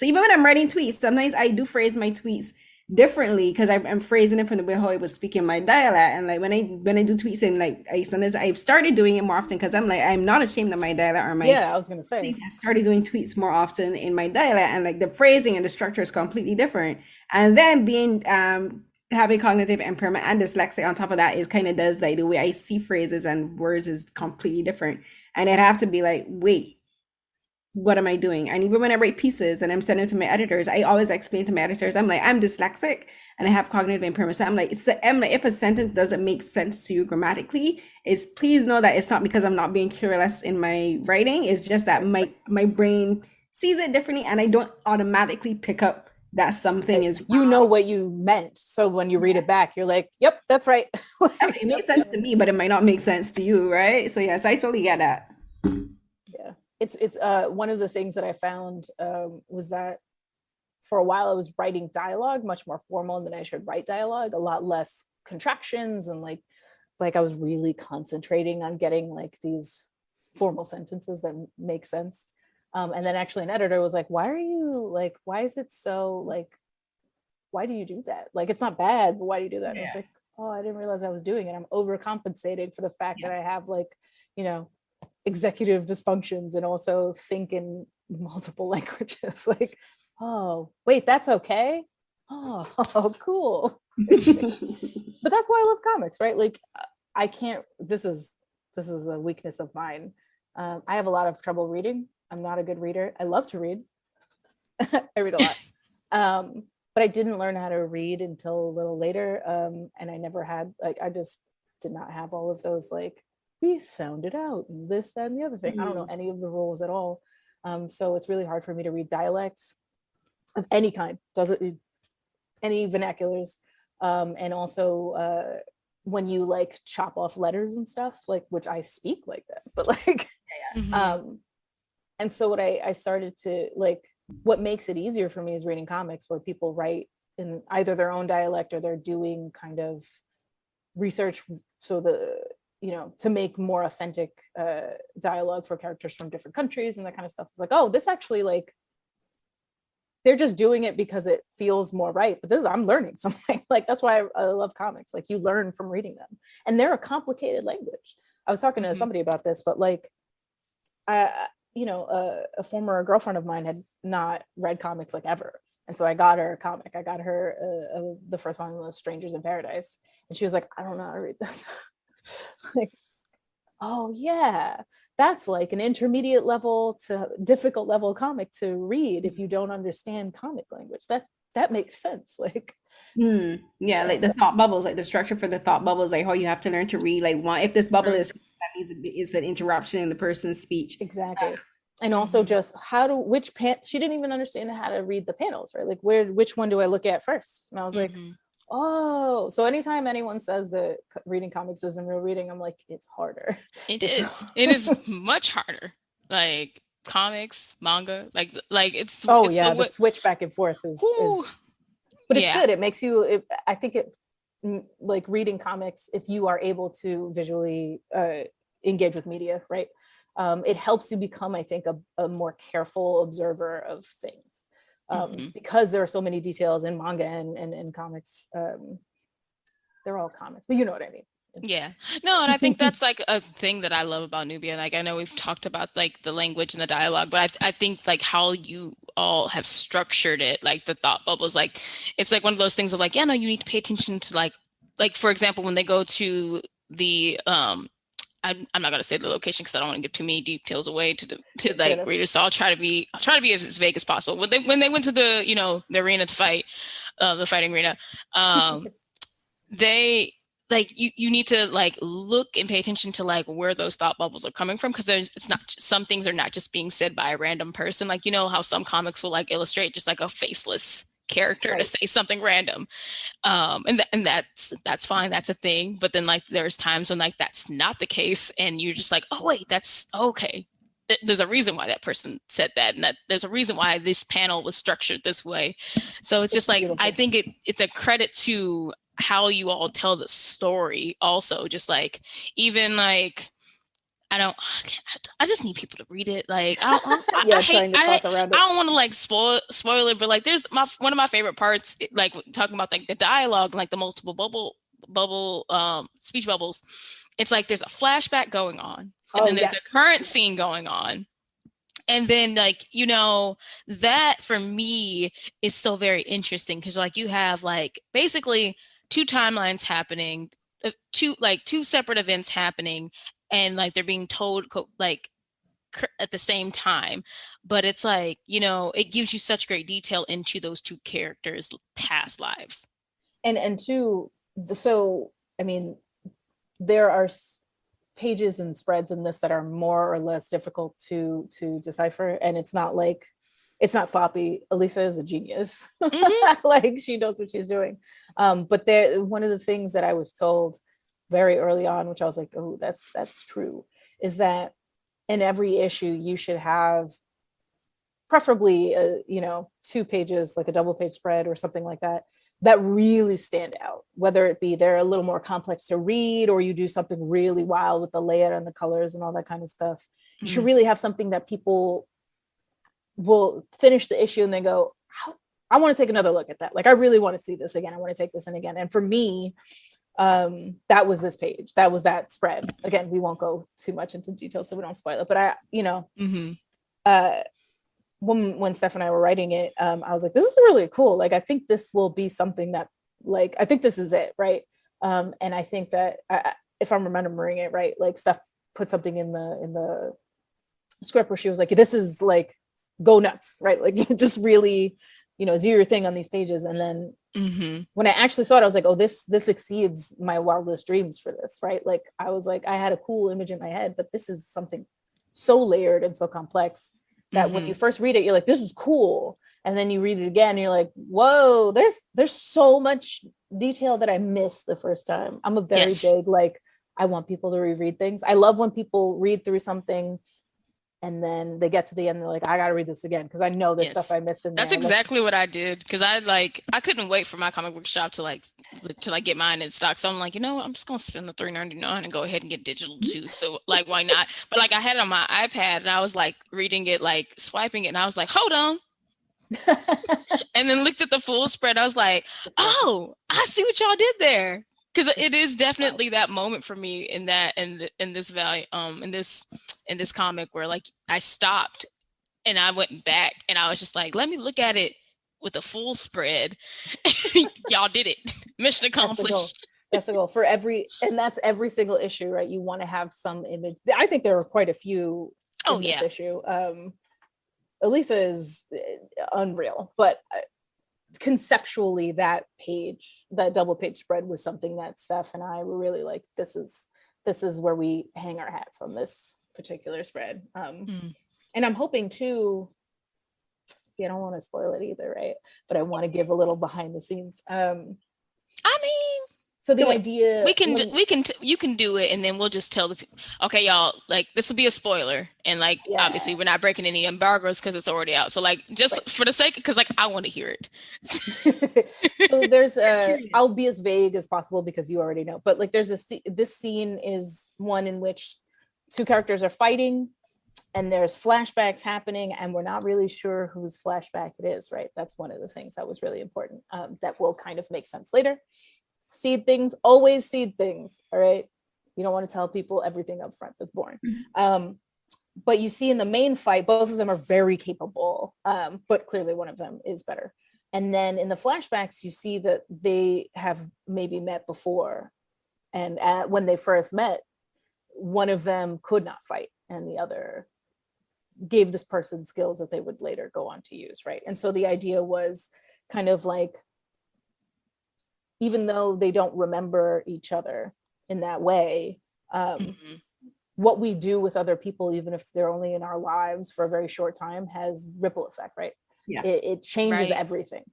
even when I'm writing tweets, sometimes I do phrase my tweets differently because I'm phrasing it from the way how I would speak in my dialect. And like when I do tweets and like sometimes I've started doing it more often because I'm not ashamed of my dialect or my I was gonna say I've started doing tweets more often in my dialect and like the phrasing and the structure is completely different. And then being having cognitive impairment and dyslexia on top of that is kind of does like the way I see phrases and words is completely different. And I'd have to be like, wait, what am I doing? And even when I write pieces and I'm sending to my editors, I always explain to my editors, I'm like, I'm dyslexic and I have cognitive impairment. So I'm like, if a sentence doesn't make sense to you grammatically, it's please know that it's not because I'm not being careless in my writing. It's just that my brain sees it differently and I don't automatically pick up that something is wrong. You know what you meant. So when you read it back, you're like, yep, that's right. It makes sense to me, but it might not make sense to you, right? So yes, I totally get that. Yeah. It's one of the things that I found was that for a while I was writing dialogue much more formal than I should write dialogue, a lot less contractions and like I was really concentrating on getting like these formal sentences that make sense. And then actually an editor was like, why is it so like, why do you do that? Like, it's not bad, but why do you do that? And I was like, oh, I didn't realize I was doing it. I'm overcompensating for the fact that I have like, executive dysfunctions and also think in multiple languages. Like, oh, wait, that's okay. Oh, cool. But that's why I love comics, right? Like I can't, this is a weakness of mine. I have a lot of trouble reading. I'm not a good reader. I love to read. I read a lot. But I didn't learn how to read until a little later. And I never had, like, I just did not have all of those, like, we sound it out and this, that, and the other thing. I don't know any of the rules at all. So it's really hard for me to read dialects of any kind, any vernaculars. And also when you like chop off letters and stuff, like, which I speak like that, but like, and so what I started to like, what makes it easier for me is reading comics where people write in either their own dialect or they're doing kind of research so to make more authentic dialogue for characters from different countries and that kind of stuff. It's like, oh, this actually, like, they're just doing it because it feels more right, but I'm learning something. Like, that's why I love comics. Like, you learn from reading them, and they're a complicated language. I was talking to somebody about this, but like, a former girlfriend of mine had not read comics like ever. And so I got her a comic. I got her the first one was Strangers in Paradise. And she was like, I don't know how to read this. Like, oh yeah, that's like an intermediate level to difficult level comic to read if you don't understand comic language. That makes sense. Like, Yeah, like the thought bubbles, like the structure for the thought bubbles, like how you have to learn to read. Like one, if this bubble is, that means it's an interruption in the person's speech. exactly. And also just she didn't even understand how to read the panels, right? Like which one do I look at first? And I was like, oh, so anytime anyone says that reading comics isn't real reading, I'm like, it's harder. It is much harder. Like comics, manga, like it's the switch back and forth is but it's good. It makes you I think it like reading comics, if you are able to visually engage with media, right? It helps you become, I think, a more careful observer of things. Because there are so many details in manga and comics. They're all comics, but you know what I mean. Yeah. No, and I think that's like a thing that I love about Nubia. Like I know we've talked about like the language and the dialogue, but I think like how you all have structured it, like the thought bubbles, like it's like one of those things of like, yeah, no, you need to pay attention to like for example, when they go to the I'm not gonna say the location because I don't want to give too many details away to like readers. So I'll try to be as vague as possible. When they went to the the arena to fight, the fighting arena, they like you need to like look and pay attention to like where those thought bubbles are coming from, because it's not, some things are not just being said by a random person. Like, you know how some comics will like illustrate just like a faceless character to say something random, and that's fine, that's a thing. But then like there's times when like that's not the case, and you're just like, oh wait, that's okay, there's a reason why that person said that, and that there's a reason why this panel was structured this way. So it's just like beautiful. I think it's a credit to how you all tell the story also. Just like, even like I just need people to read it. Like I don't want to like spoil it, but like there's one of my favorite parts, like talking about like the dialogue, like the multiple speech bubbles. It's like there's a flashback going on, and then there's a current scene going on. And then like, that for me is still very interesting, because like you have like basically two timelines happening, two separate events happening, and like they're being told like at the same time. But it's like, it gives you such great detail into those two characters' past lives. And two, so I mean, there are pages and spreads in this that are more or less difficult to decipher, and it's not sloppy. Aletha is a genius. Like, she knows what she's doing. But one of the things that I was told very early on, which I was like, oh, that's true, is that in every issue you should have preferably 2 pages, like a double page spread or something like that really stand out, whether it be they're a little more complex to read, or you do something really wild with the layout and the colors and all that kind of stuff. You should really have something that people will finish the issue and they go, I want to take another look at that. Like, I really want to see this again. I want to take this in again. And for me, that was this page. That was that spread. Again, we won't go too much into detail so we don't spoil it. But when Steph and I were writing it, I was like, this is really cool. Like, I think this will be something that, like, I think this is it, right? And I think that if I'm remembering it right, like Steph put something in the script where she was like, this is like, go nuts, right? Like, just really, do your thing on these pages. And then when I actually saw it, I was like, oh, this exceeds my wildest dreams for this, right? Like, I was like, I had a cool image in my head, but this is something so layered and so complex that when you first read it, you're like, this is cool. And then you read it again, and you're like, whoa, there's so much detail that I missed the first time. I'm a very big, like, I want people to reread things. I love when people read through something and then they get to the end, they're like, I gotta read this again, because I know there's stuff I missed in there. That's exactly what I did, because I couldn't wait for my comic book shop to get mine in stock. So I'm like, I'm just gonna spend the $3.99 and go ahead and get digital too. So like, why not? But like, I had it on my iPad and I was like reading it, like swiping it, and I was like, hold on. And then looked at the full spread. I was like, oh, I see what y'all did there. Because it is definitely that moment for me in this comic where like I stopped and I went back and I was just like, let me look at it with a full spread. Y'all did it. Mission accomplished. That's the goal for that's every single issue, right? You want to have some image. I think there are quite a few in this issue. Aletha is unreal, but conceptually that double page spread was something that Steph and I were really like, this is where we hang our hats on this particular spread. And I'm hoping too, I don't want to spoil it either, right? But I want to give a little behind the scenes. I mean, so the idea you can do it, and then we'll just tell the people, okay, y'all, like this will be a spoiler, and like obviously we're not breaking any embargoes because it's already out. So like just for the sake, because like I want to hear it. So there's I'll be as vague as possible because you already know, but like there's this scene is one in which two characters are fighting, and there's flashbacks happening, and we're not really sure whose flashback it is, right? That's one of the things that was really important, that will kind of make sense later. Seed things, always seed things, all right? You don't want to tell people everything up front that's boring. But you see in the main fight, both of them are very capable, but clearly one of them is better. And then in the flashbacks, you see that they have maybe met before. And when they first met, one of them could not fight, and the other gave this person skills that they would later go on to use, right? And so the idea was kind of like, even though they don't remember each other in that way, what we do with other people, even if they're only in our lives for a very short time, has ripple effect, right? It changes everything.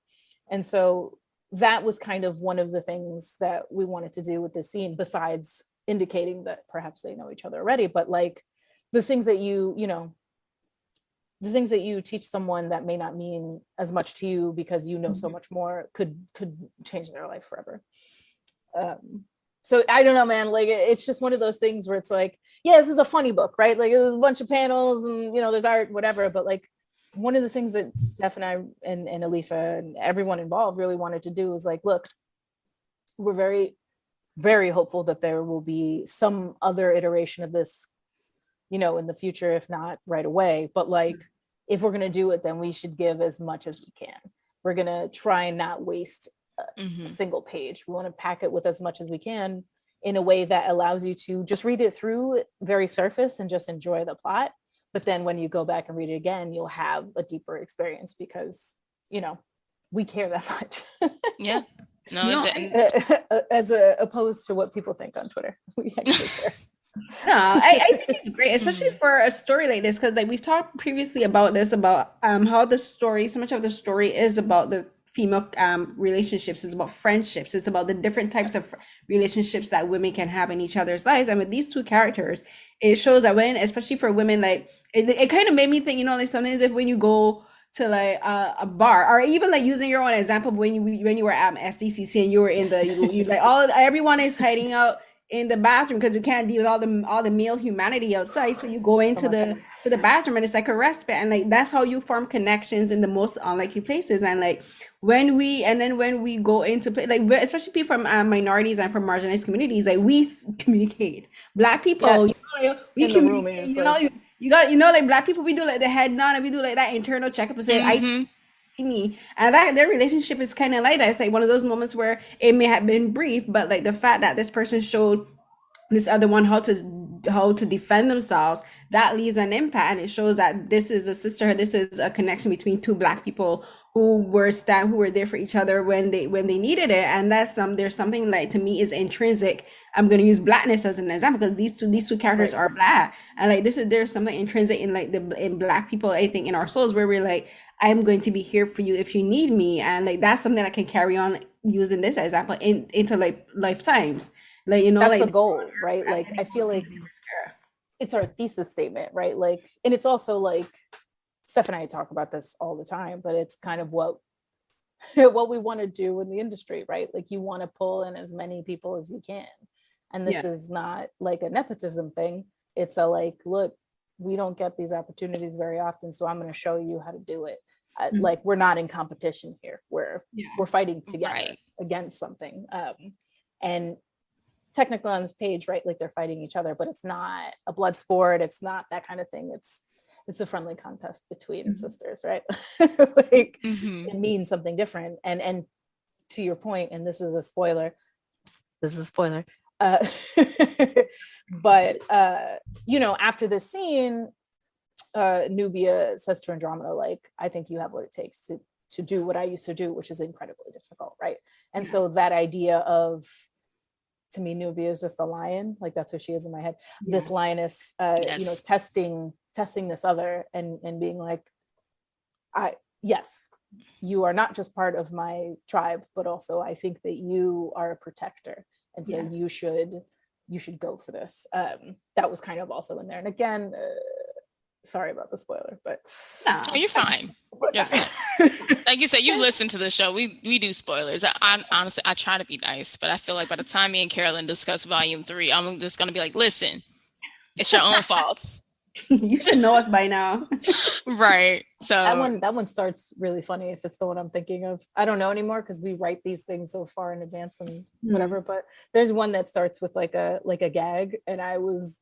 And so that was kind of one of the things that we wanted to do with this scene, besides indicating that perhaps they know each other already, but like the things that the things that you teach someone that may not mean as much to you because you know so much more could change their life forever. So I don't know, man, like it's just one of those things where it's like, yeah, this is a funny book, right? Like there's a bunch of panels and there's art, whatever, but like one of the things that Steph and I and Aletha and everyone involved really wanted to do was like, look, we're very, very hopeful that there will be some other iteration of this, in the future, if not right away, but like, if we're going to do it, then we should give as much as we can. We're going to try and not waste a single page. We want to pack it with as much as we can in a way that allows you to just read it through very surface and just enjoy the plot. But then when you go back and read it again, you'll have a deeper experience because, we care that much. Yeah. No, as opposed to what people think on Twitter. We actually care. No, I think it's great, especially for a story like this, because like we've talked previously about this, about how the story, so much of the story is about the female relationships, it's about friendships, it's about the different types of relationships that women can have in each other's lives. And with these two characters, it shows that when, especially for women, like it kind of made me think, like sometimes if when you go to like a bar, or even like using your own example of when you were at SDCC and you were in the you like everyone is hiding out in the bathroom because you can't deal with all the male humanity outside, so you go into the bathroom and it's like a respite, and like that's how you form connections in the most unlikely places. And like when we go into play, like especially people from minorities and from marginalized communities, like we communicate. Black people, we communicate. You got like Black people, we do like the head nod and we do like that internal checkup and say I see me, and that their relationship is kind of like that. It's like one of those moments where it may have been brief, but like the fact that this person showed this other one how to defend themselves, that leaves an impact, and it shows that this is a sisterhood, this is a connection between two Black people who were there for each other when they needed it. And there's something like, to me, is intrinsic. I'm going to use Blackness as an example because these two characters are Black, and like there's something intrinsic in like in Black people, I think, in our souls, where we're like, I'm going to be here for you if you need me. And like that's something that can carry on, using this example, into like lifetimes. Like, that's like the goal, right? Like I feel like it's our thesis statement, right? Like, and it's also like Steph and I talk about this all the time, but it's kind of what we want to do in the industry, right? Like you want to pull in as many people as you can. And this is not like a nepotism thing. It's a like, look, we don't get these opportunities very often, so I'm going to show you how to do it. Like we're not in competition here. We're fighting together against something. And technically on this page, right, like they're fighting each other, but it's not a blood sport. It's not that kind of thing. it's a friendly contest between Mhm. sisters, right? Like Hmm. it means something different. And to your point, and this is a spoiler, this is a spoiler. Uh, but you know, after this scene, Nubia says to Andromeda, like, I think you have what it takes to do what I used to do, which is incredibly difficult, right? And so that idea of, to me, Nubia is just a lion, like that's who she is in my head. Yeah. This lioness, you know, Yes. testing this other and being like, yes, you are not just part of my tribe, but also I think that you are a protector, and so Yes. you should go for this. That was kind of also in there, and again, sorry about the spoiler, but No, Oh, you're fine. You're fine. Like you said, you've listened to the show. We do spoilers. I honestly, I try to be nice, but I feel like by the time me and Carolyn discuss volume 3, I'm just gonna be like, listen, it's your own faults. you should know us by now. Right. So that one starts really funny if it's the one I'm thinking of. I don't know anymore because we write these things so far in advance and whatever. But there's one that starts with like a gag, and I was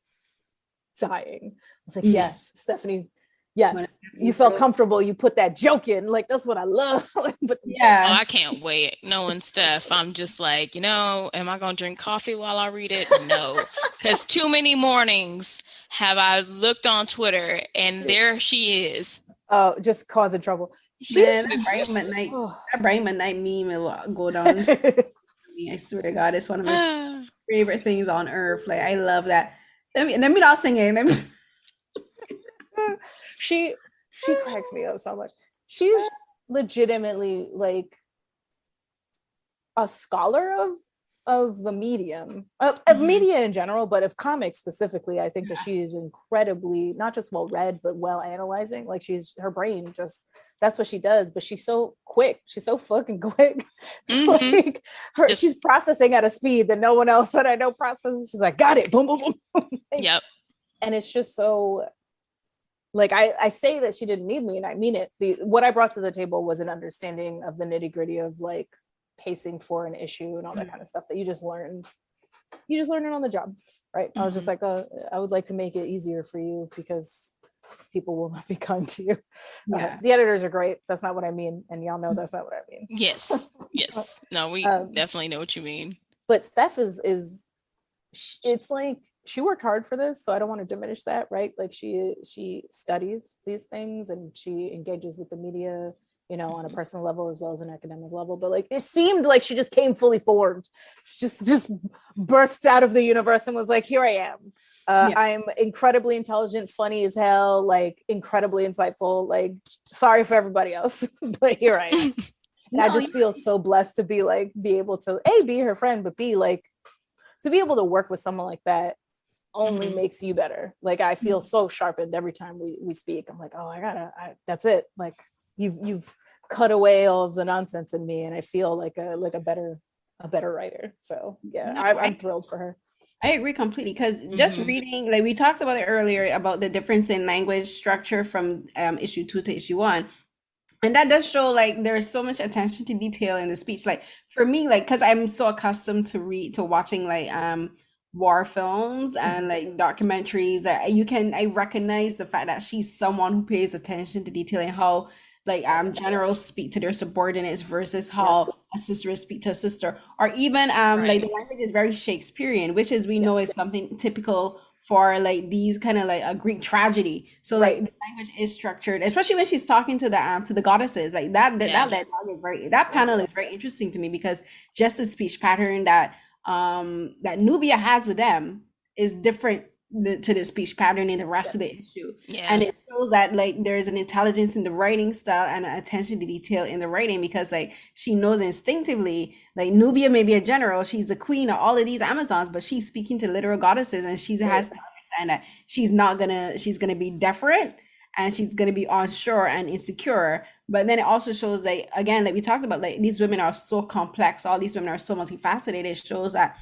dying. I was like, yes, Stephanie, yes, you felt comfortable. You put that joke in. Like that's what I love. But Yeah. oh, I can't wait. Knowing Steph, I'm just like, am I gonna drink coffee while I read it? No, because too many mornings have I looked on Twitter and there she is. Oh, just causing trouble. Man, Just- that Brian McKnight meme will go down. I swear to God, it's one of my favorite things on earth. Like I love that. Let me not sing it. She cracks me up so much. She's legitimately like a scholar of the medium of media in general, but of comics specifically. I think that she is incredibly not just well read but well analyzing. Like her brain just, that's what she does. But she's so quick, she's so fucking quick. Like she's processing at a speed that no one else that I know processes. She's like, got it, boom boom boom. Yep. And it's just so, like, I say that she didn't need me, and I mean it. What I brought to the table was an understanding of the nitty gritty of like pacing for an issue and all that kind of stuff that you just learn it on the job, right? I was just like, I would like to make it easier for you because people will not be kind to you. The editors are great. That's not what I mean, and y'all know that's not what I mean. Yes. No, we definitely know what you mean. But Steph is it's like she worked hard for this, so I don't want to diminish that, right? Like she studies these things and she engages with the media, you know, on a personal level as well as an academic level. But like it seemed like she just came fully formed, just burst out of the universe and was like, here I am. I'm incredibly intelligent, funny as hell, like incredibly insightful. Like sorry for everybody else, but here I am. And I just feel so blessed to be able to be her friend, but be like, to be able to work with someone like that only makes you better. Like I feel so sharpened every time we speak. I'm like, oh, that's it. Like you've cut away all of the nonsense in me, and I feel like a better writer. So yeah, I'm thrilled for her. I agree completely, because just reading, like we talked about it earlier about the difference in language structure from issue 2 to issue 1. And that does show like there's so much attention to detail in the speech. Like for me, like because I'm so accustomed to watching like war films and like documentaries, that I recognize the fact that she's someone who pays attention to detail and how like generals speak to their subordinates versus how a sister speak to a sister, or even like the language is very Shakespearean, which is we know is something typical for like these kind of like a Greek tragedy. So like the language is structured, especially when she's talking to the goddesses. Like that dialogue is that panel is very interesting to me, because just the speech pattern that Nubia has with them is different to the speech pattern in the rest of the issue. And it shows that like there's an intelligence in the writing style and an attention to detail in the writing, because like she knows instinctively, like Nubia may be a general, she's the queen of all of these Amazons, but she's speaking to literal goddesses, and she has to understand that she's gonna be deferent, and she's gonna be unsure and insecure. But then it also shows that, again, like we talked about, like these women are so complex, all these women are so multifaceted. It shows that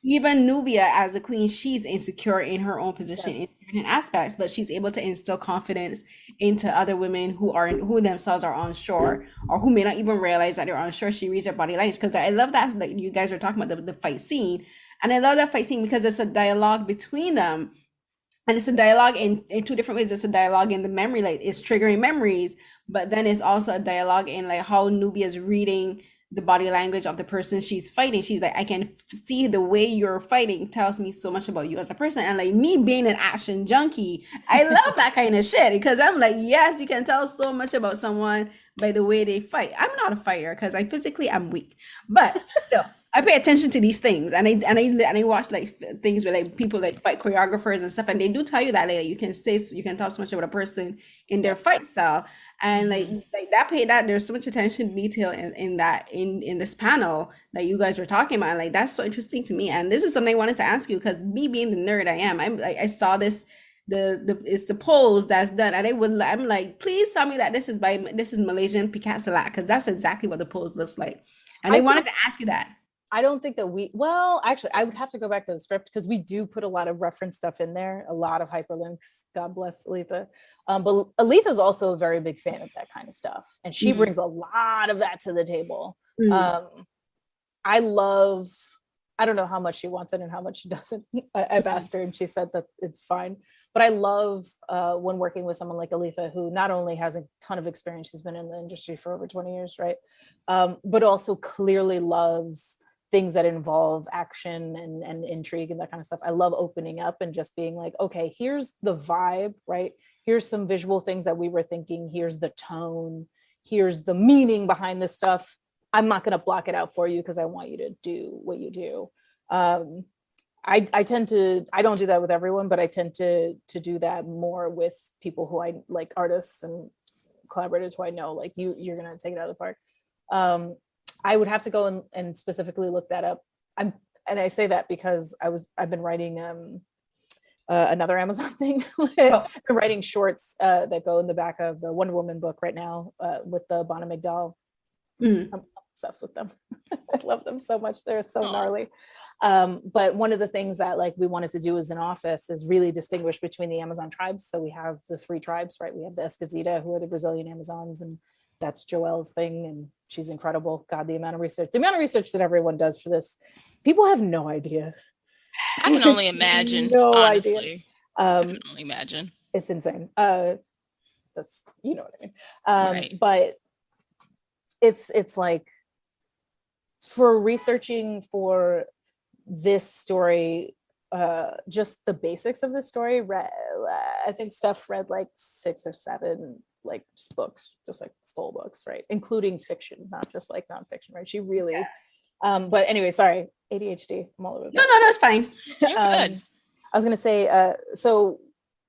even Nubia as the queen, she's insecure in her own position in different aspects, but she's able to instill confidence into other women who themselves are unsure, or who may not even realize that they're unsure. She reads their body language. Because I love that, like you guys were talking about the fight scene, and I love that fight scene because it's a dialogue between them. and it's a dialogue in two different ways. It's a dialogue in the memory, like it's triggering memories, but then it's also a dialogue in like how Nubia is reading the body language of the person she's fighting. She's like, I can see the way you're fighting tells me so much about you as a person. And like me being an action junkie, I love that kind of shit because I'm like, yes, you can tell so much about someone by the way they fight. I'm not a fighter because I physically am weak, but still I pay attention to these things, and I watch like things where like people like fight choreographers and stuff, and they do tell you that like you can tell so much about a person in their fight style, and like that there's so much attention to detail in that in this panel that you guys were talking about. Like that's so interesting to me, and this is something I wanted to ask you because me being the nerd I am, I'm like I saw this the it's the pose that's done, and I'm like, please tell me that this is Malaysian Picasso because that's exactly what the pose looks like, and I wanted to ask you that. I don't think that well, actually, I would have to go back to the script because we do put a lot of reference stuff in there, a lot of hyperlinks. God bless Aletha. But Aletha is also a very big fan of that kind of stuff. And she brings a lot of that to the table. I don't know how much she wants it and how much she doesn't. I've asked her and she said that it's fine. But I love when working with someone like Aletha, who not only has a ton of experience, she's been in the industry for over 20 years, right? But also clearly loves things that involve action and intrigue and that kind of stuff. I love opening up and just being like, okay, here's the vibe, right? Here's some visual things that we were thinking. Here's the tone. Here's the meaning behind this stuff. I'm not going to block it out for you because I want you to do what you do. I tend to, I don't do that with everyone, but I tend to do that more with people who I like, artists and collaborators who I know, like you're going to take it out of the park. I would have to go and specifically look that up. And I say that because I've been writing another Amazon thing. I've been writing shorts that go in the back of the Wonder Woman book right now with the Bonham McDowell. I'm obsessed with them. I love them so much. They're so gnarly. But one of the things that like we wanted to do as an office is really distinguish between the Amazon tribes. So we have the 3 tribes, right? We have the Esquisita, who are the Brazilian Amazons, and that's Joelle's thing, and she's incredible. God, the amount of research that everyone does for this, people have no idea. I can only imagine. No honestly. idea. I can only imagine. It's insane. That's, you know what I mean. Right. But it's like, for researching for this story, just the basics of the story, I think Steph read like 6 or 7 like just books, just like full books, right, including fiction, not just like nonfiction, right? She really but anyway, sorry, ADHD, I'm all over that. No, it's fine. You're good. I was gonna say, so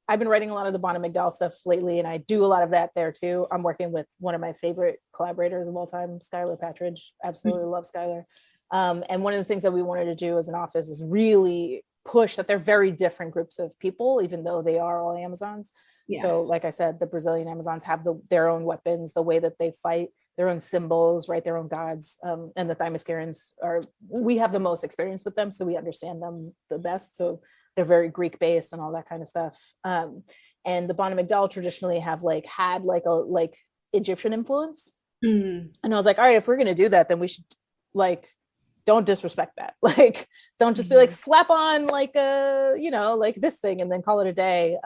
I've been writing a lot of the Bonham McDowell stuff lately, and I do a lot of that there too. I'm working with one of my favorite collaborators of all time, Skylar Patridge. Absolutely love Skylar. And one of the things that we wanted to do as an office is really push that they're very different groups of people, even though they are all Amazons. Yes. So like I said, the Brazilian Amazons have their own weapons, the way that they fight, their own symbols, right, their own gods. And the Thymoscarans we have the most experience with them, so we understand them the best. So they're very Greek based and all that kind of stuff. And the Bonham McDowell traditionally have had a Egyptian influence. And I was like, all right, if we're gonna do that, then we should don't disrespect that. Don't just be like slap on this thing and then call it a day.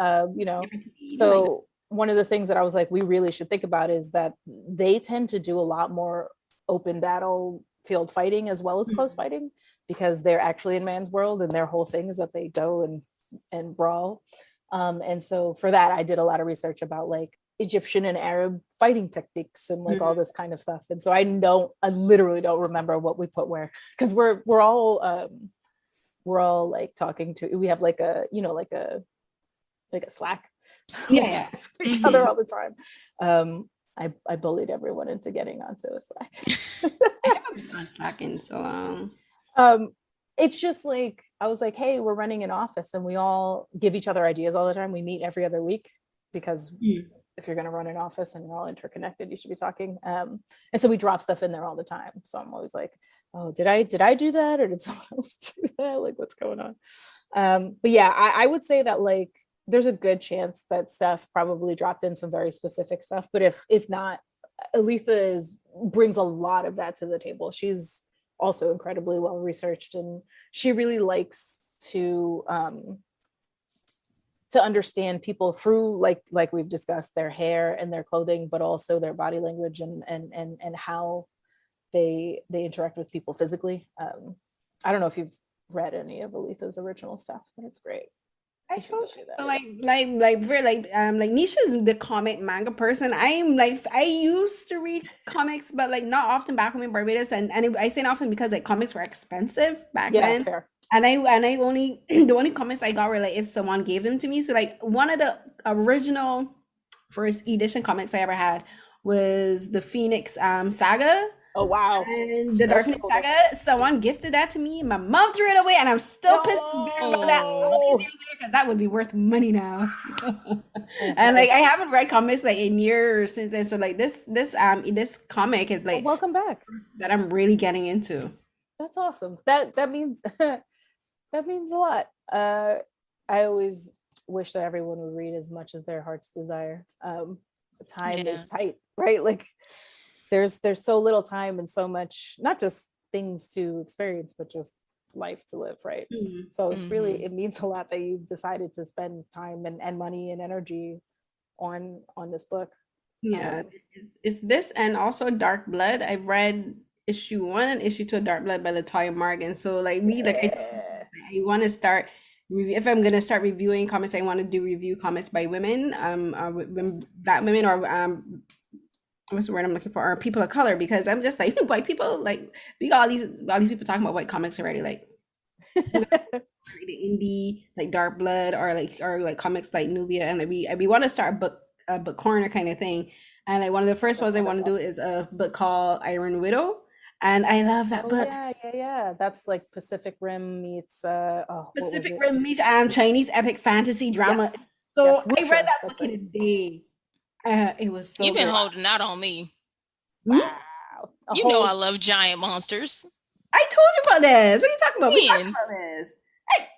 So one of the things that I was like, we really should think about is that they tend to do a lot more open battlefield fighting as well as close fighting, because they're actually in man's world and their whole thing is that they go and brawl. And so for that, I did a lot of research about Egyptian and Arab fighting techniques and all this kind of stuff. And so I literally don't remember what we put where, because we're all talking to, we have a Slack. Yeah. Each other all the time. I bullied everyone into getting onto a Slack. I haven't been on Slack in so long. It's just I was like, hey, we're running an office and we all give each other ideas all the time. We meet every other week because if you're going to run an office and you're all interconnected, you should be talking. And so we drop stuff in there all the time. So I'm always like, oh, did I do that? Or did someone else do that? What's going on? But yeah, I would say that there's a good chance that Steph probably dropped in some very specific stuff. But if not, Aletha brings a lot of that to the table. She's also incredibly well researched, and she really likes to to understand people through like we've discussed their hair and their clothing, but also their body language and how they interact with people physically. I don't know if you've read any of Aletha's original stuff, but it's great. I feel like Nisha's the comic manga person. I'm like I used to read comics, but like not often back home in Barbados, I say not often because like comics were expensive back then. Fair. And I only the only comics I got were like if someone gave them to me. So like one of the original first edition comics I ever had was the Phoenix Saga. Oh wow! And the Dark Phoenix Saga, someone gifted that to me. My mom threw it away, and I'm still pissed about that all these years later because that would be worth money now. And like I haven't read comics like in years since then. So like this comic is like welcome back that I'm really getting into. That's awesome. That means that means a lot. I always wish that everyone would read as much as their hearts desire. Time is tight, right? Like there's so little time and so much, not just things to experience, but just life to live, right? Mm-hmm. So it's really, it means a lot that you've decided to spend time and money and energy on this book. Yeah, it's this and also Dark Blood. I've read issue 1 and issue 2 of Dark Blood by Latoya Morgan. So like me, like I want to start if I'm gonna start reviewing comics, I want to do review comics by women, Black women, or what's the word I'm looking for, or people of color, because I'm just like white people, like we got all these people talking about white comics already, like the indie like Dark Blood or like comics like Nubia, and like we want to start a book corner kind of thing. And like one of the first ones I want to do is a book called Iron Widow, and I love that book. Yeah, that's like Pacific Rim meets Pacific Rim meets Chinese epic fantasy drama. Yes. So I read that book in a day. It was so You've been good. holding out on me. Wow. You know I love giant monsters. I told you about this. What are you talking about? We talked about this. Hey,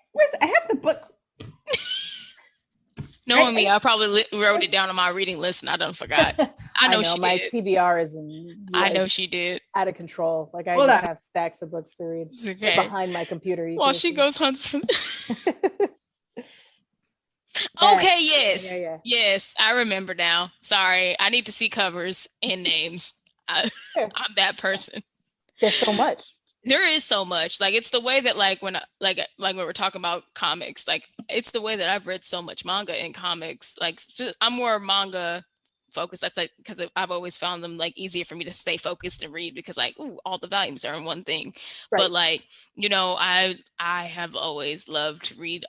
I have the book. Knowing me, I probably wrote it down on my reading list and I done forgot. I know she my did. TBR is I know she did. Out of control. Like I just have stacks of books to read behind my computer. While she goes hunts for Okay, yes. Yes, I remember now. Sorry, I need to see covers and names. I'm that person. There's so much. There is so much. Like it's the way that when we're talking about comics, like it's the way that I've read so much manga and comics. Like I'm more manga focused. That's like because I've always found them like easier for me to stay focused and read because like all the volumes are in one thing. Right. But like I have always loved to read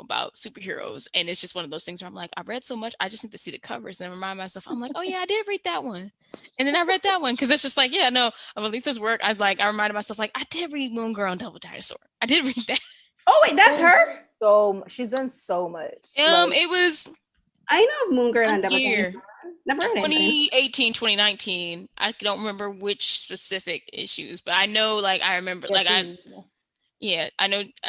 about superheroes, and it's just one of those things where I'm like, I've read so much, I just need to see the covers and remind myself. I'm like, oh yeah, I did read that one, and then I read that one because it's just like, of Aletha's work. I reminded myself like, I did read Moon Girl and Double Dinosaur. I did read that. Oh wait, that's her. So she's done so much. It was. I know Moon Girl and Double Dinosaur. Never heard 2018, 2019. I don't remember which specific issues, but I know I remember I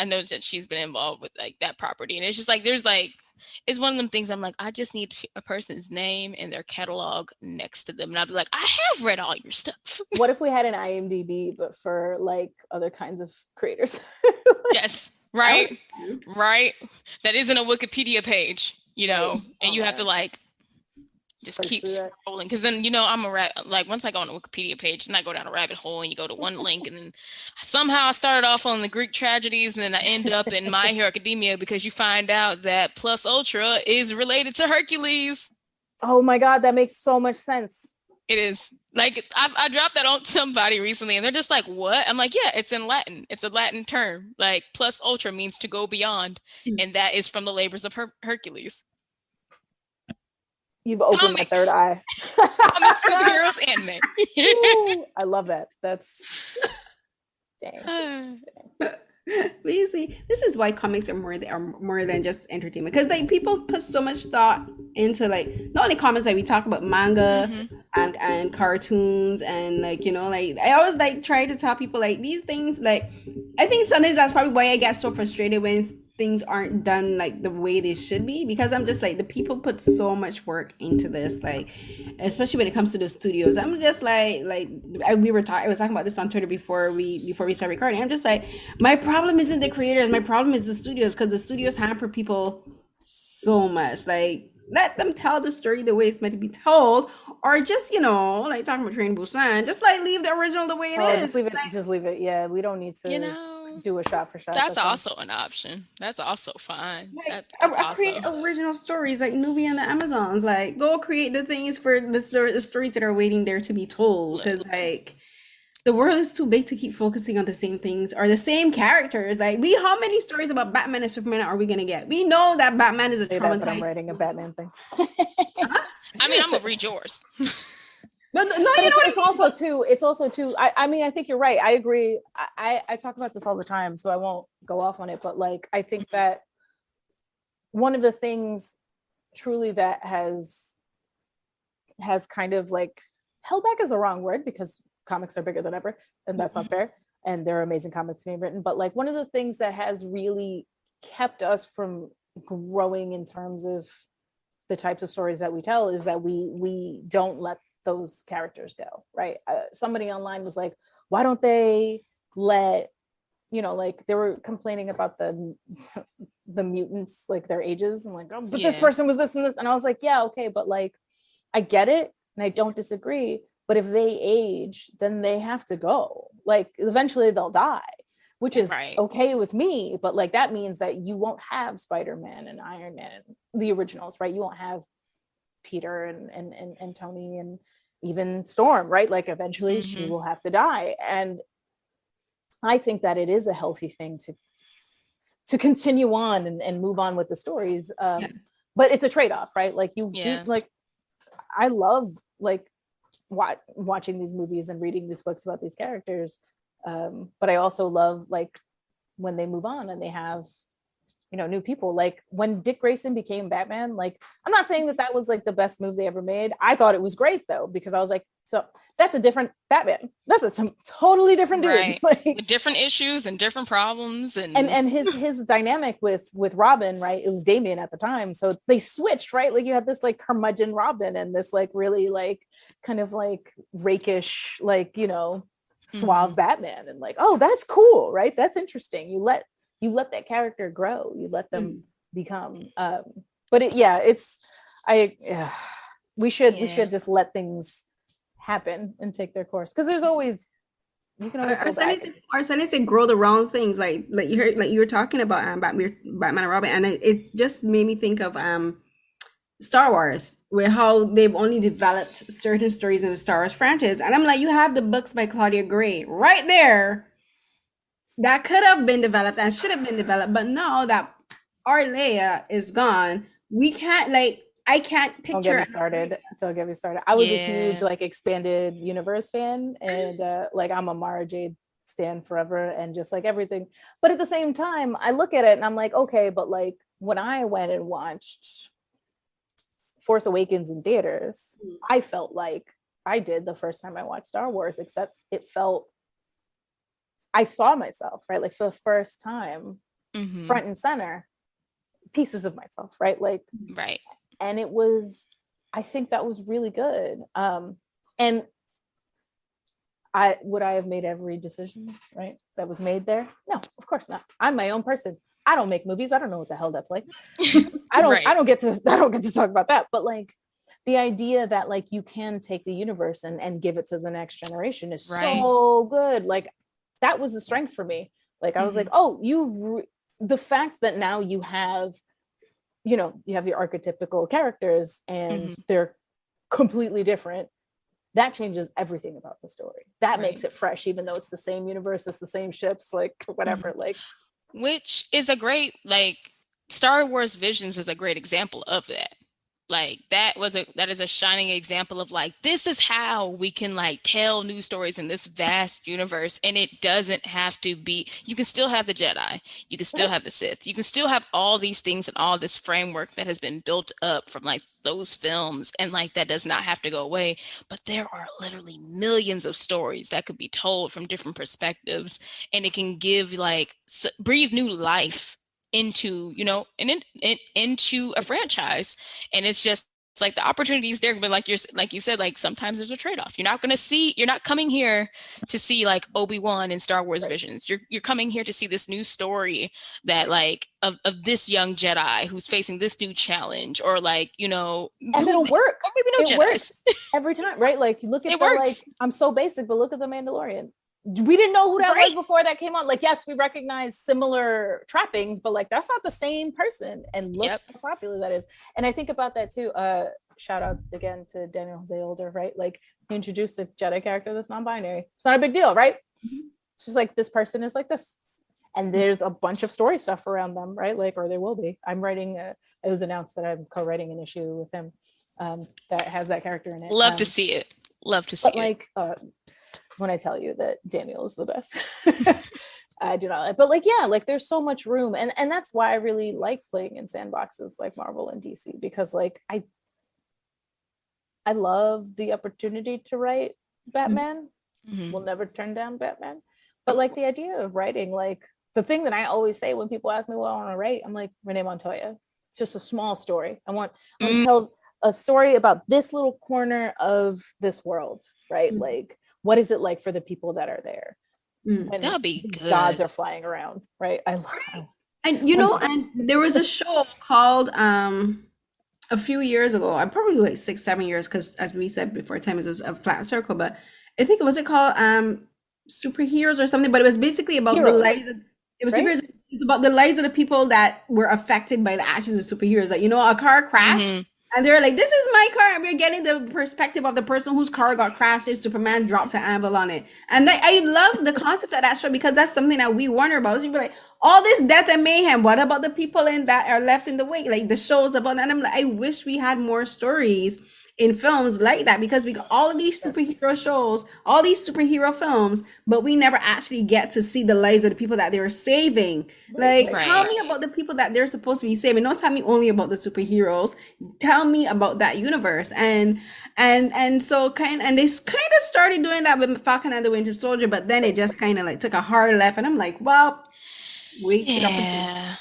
know that she's been involved with like that property, and it's just like it's one of them things I'm like, I just need a person's name and their catalog next to them, and I'd be like, I have read all your stuff. What if we had an IMDb but for like other kinds of creators? Yes, right. That isn't a Wikipedia page, and you have to like just keep scrolling, because then I'm once I go on a Wikipedia page and I go down a rabbit hole and you go to one link, and then somehow I started off on the Greek tragedies and then I end up in My Hero Academia because you find out that Plus Ultra is related to Hercules. Oh my god, that makes so much sense. It is. Like I dropped that on somebody recently and they're just like, what? I'm like, yeah, it's in Latin. It's a Latin term. Like Plus Ultra means to go beyond, and that is from the labors of Hercules. You've opened my third eye. Comics, superheroes, anime. I love that. That's dang. But you see, this is why comics are more than just entertainment, because like people put so much thought into like not only comics, like we talk about manga and cartoons, and like I always like try to tell people like these things, like I think sometimes that's probably why I get so frustrated when things aren't done like the way they should be, because I'm just like, the people put so much work into this, like especially when it comes to the studios. I'm just I was talking about this on Twitter before we started recording. I'm just like, my problem isn't the creators, my problem is the studios, because the studios hamper people so much. Like, let them tell the story the way it's meant to be told, or just, like talking about Train to Busan, just like leave the original the way it Oh, is. just leave it. Just leave it. Yeah, we don't need You to know, do a shot for shot. that's That's fine. also an option. That's also fine. Like, That's I create also original stories like Nubia and the Amazons. Like, go create the things for the stories that are waiting there to be told. Because, like, the world is too big to keep focusing on the same things or the same characters. Like, how many stories about Batman and Superman are we gonna get? We know that Batman is a Say that, but I'm traumatized. writing a Batman thing. Huh? I mean, I'm gonna read yours. But no, you know But what I it's mean? also too. It's also too. I mean, I think you're right. I agree. I talk about this all the time, so I won't go off on it. But like, I think that one of the things truly that has kind of like held back is the wrong word because comics are bigger than ever, and that's not fair. And there are amazing comics being written, but like one of the things that has really kept us from growing in terms of the types of stories that we tell is that we don't let those characters go, right? Somebody online was like, why don't they let, like they were complaining about the mutants, like their ages, and like, oh, but this person was this and this, and I was like, yeah, okay, but like I get it and I don't disagree, but if they age, then they have to go. Like eventually they'll die, which is okay with me, but like that means that you won't have Spider-Man and Iron Man, the originals, right? You won't have Peter and Tony and even Storm, right? Like eventually she will have to die. And I think that it is a healthy thing to continue on and move on with the stories. But it's a trade-off, right? Like you do, like I love like watching these movies and reading these books about these characters. But I also love like when they move on and they have, new people. Like when Dick Grayson became Batman, like I'm not saying that was like the best move they ever made. I thought it was great though, because I was like, so that's a different Batman. That's a totally different dude. Like, with different issues and different problems and his dynamic with Robin, right? It was Damian at the time, so they switched, right? Like you had this like curmudgeon Robin and this like really like kind of like rakish, like suave Batman, and like, oh, that's cool, right? That's interesting. You let that character grow. You let them become. But we should just let things happen and take their course, because there's always you can always go back. Or sometimes they grow the wrong things, like you heard, like you were talking about Batman and Robin, and it just made me think of Star Wars, where how they've only developed certain stories in the Star Wars franchise, and I'm like, you have the books by Claudia Gray right there that could have been developed and should have been developed, but now that our Leia is gone, we can't like. I can't picture. Don't get me started. I was a huge like expanded universe fan, and like I'm a Mara Jade stan forever, and just like everything. But at the same time, I look at it and I'm like, okay, but like when I went and watched Force Awakens in theaters, I felt like I did the first time I watched Star Wars, except I saw myself, right? Like for the first time, front and center, pieces of myself, right? Like, right. And I think that was really good. And would I have made every decision, right, that was made there? No, of course not. I'm my own person. I don't make movies. I don't know what the hell that's like. I don't get to talk about that. But like the idea that like you can take the universe and give it to the next generation is so good. Like that was the strength for me. Like I was like, oh, the fact that now you have you have your archetypical characters and they're completely different, that changes everything about the story. That makes it fresh, even though it's the same universe, it's the same ships, like whatever. Like, which is a great, like, Star Wars Visions is a great example of that. Like that is a shining example of like, this is how we can like tell new stories in this vast universe. And it doesn't have to be, you can still have the Jedi, you can still have the Sith, you can still have all these things and all this framework that has been built up from like those films, and like that does not have to go away. But there are literally millions of stories that could be told from different perspectives, and it can give like breathe new life into into a franchise. And it's just It's like the opportunities there, but like you said, like sometimes there's a trade-off. You're not coming here to see like Obi-Wan and Star Wars Visions. You're coming here to see this new story that like of this young Jedi who's facing this new challenge, or like, and it'll work. Or maybe no Jedis. Works every time, right? Like look at like, I'm so basic, but look at The Mandalorian. We didn't know who that was before that came on. Like, yes, we recognize similar trappings, but like that's not the same person. And look how popular that is. And I think about that too. Shout out again to Daniel Jose Older, right? Like he introduced a Jedi character that's non-binary. It's not a big deal, right? It's just like this person is like this. And there's a bunch of story stuff around them, right? Like, or there will be. I'm writing, it was announced that I'm co-writing an issue with him that has that character in it. Love to see it. Love to see it. Like, when I tell you that Daniel is the best, I do not like, but like, yeah, like there's so much room. And that's why I really like playing in sandboxes like Marvel and DC, because like, I love the opportunity to write Batman. We'll never turn down Batman. But like the idea of writing, like the thing that I always say when people ask me what I want to write, I'm like, Renee Montoya, just a small story. I want to tell a story about this little corner of this world, right? Like, what is it like for the people that are there? That'd be good. Gods are flying around, right? I love. And and there was a show called a few years ago, probably like 6-7 years, because as we said before, time is a flat circle. But I think it called Superheroes or something. But it was basically about the lives. Superheroes. It's about the lives of the people that were affected by the actions of superheroes. Like a car crash. And they're like, this is my car. And we're getting the perspective of the person whose car got crashed if Superman dropped an anvil on it. And I love the concept of that show, because that's something that we wonder about. So you'd be like, all this death and mayhem, what about the people that are left in the wake? Like the shows about that. And I'm like, I wish we had more stories in films like that, because we got all of these superhero shows, all these superhero films, but we never actually get to see the lives of the people that they're saving. Like, tell me about the people that they're supposed to be saving. Don't tell me only about the superheroes. Tell me about that universe. And so they kind of started doing that with Falcon and the Winter Soldier, but then it just kind of like took a hard left. And I'm like, well, I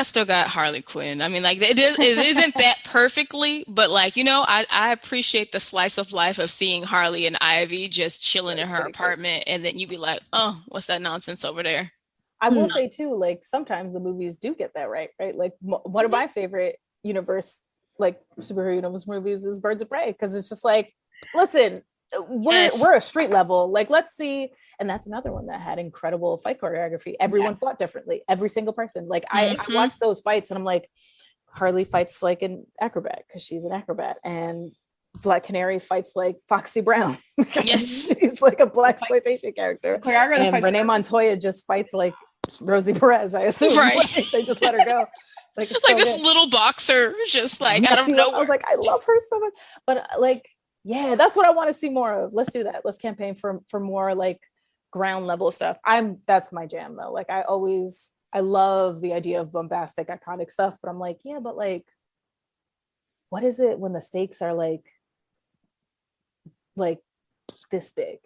still got Harley Quinn. I mean, like it isn't that perfectly, but like, I appreciate the slice of life of seeing Harley and Ivy just chilling in her apartment, and then you'd be like, oh, what's that nonsense over there? I will say too, like sometimes the movies do get that right? Like one of my favorite superhero universe movies is Birds of Prey, because it's just like, listen, we're a street level, like let's see. And that's another one that had incredible fight choreography. Everyone fought differently, every single person. Like I watched those fights and I'm like, Harley fights like an acrobat because she's an acrobat, and Black Canary fights like Foxy Brown. Yes, he's like a blaxploitation character. And Renee Montoya just fights like Rosie Perez, I assume. Right. Like, they just let her go. Like, it's like this little boxer just like out of nowhere. I was like, I love her so much. But like, yeah, that's what I want to see more of. Let's do that. Let's campaign for more like ground level stuff. That's my jam though. Like I love the idea of bombastic, iconic stuff, but I'm like, yeah, but like, what is it when the stakes are like this big?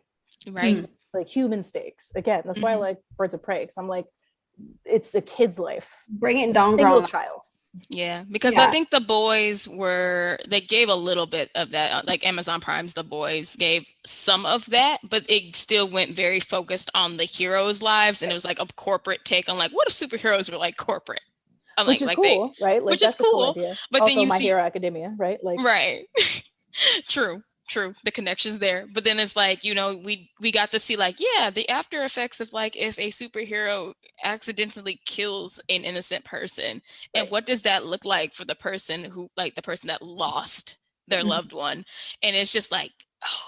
Right. Like human stakes. Again, that's why I like Birds of Prey, because I'm like, it's a kid's life. Bring it down, single child. Yeah, because I think The Boys they gave a little bit of that, like Amazon Prime's The Boys gave some of that, but it still went very focused on the heroes' lives, and it was like a corporate take on like, what if superheroes were like corporate? Which is cool, right? Like, which is cool. But also, then My Hero Academia, right? Like, right. True. The connections there. But then it's like, we got to see like, the after effects of like if a superhero accidentally kills an innocent person, and what does that look like for the person that lost their loved one. And it's just like, oh,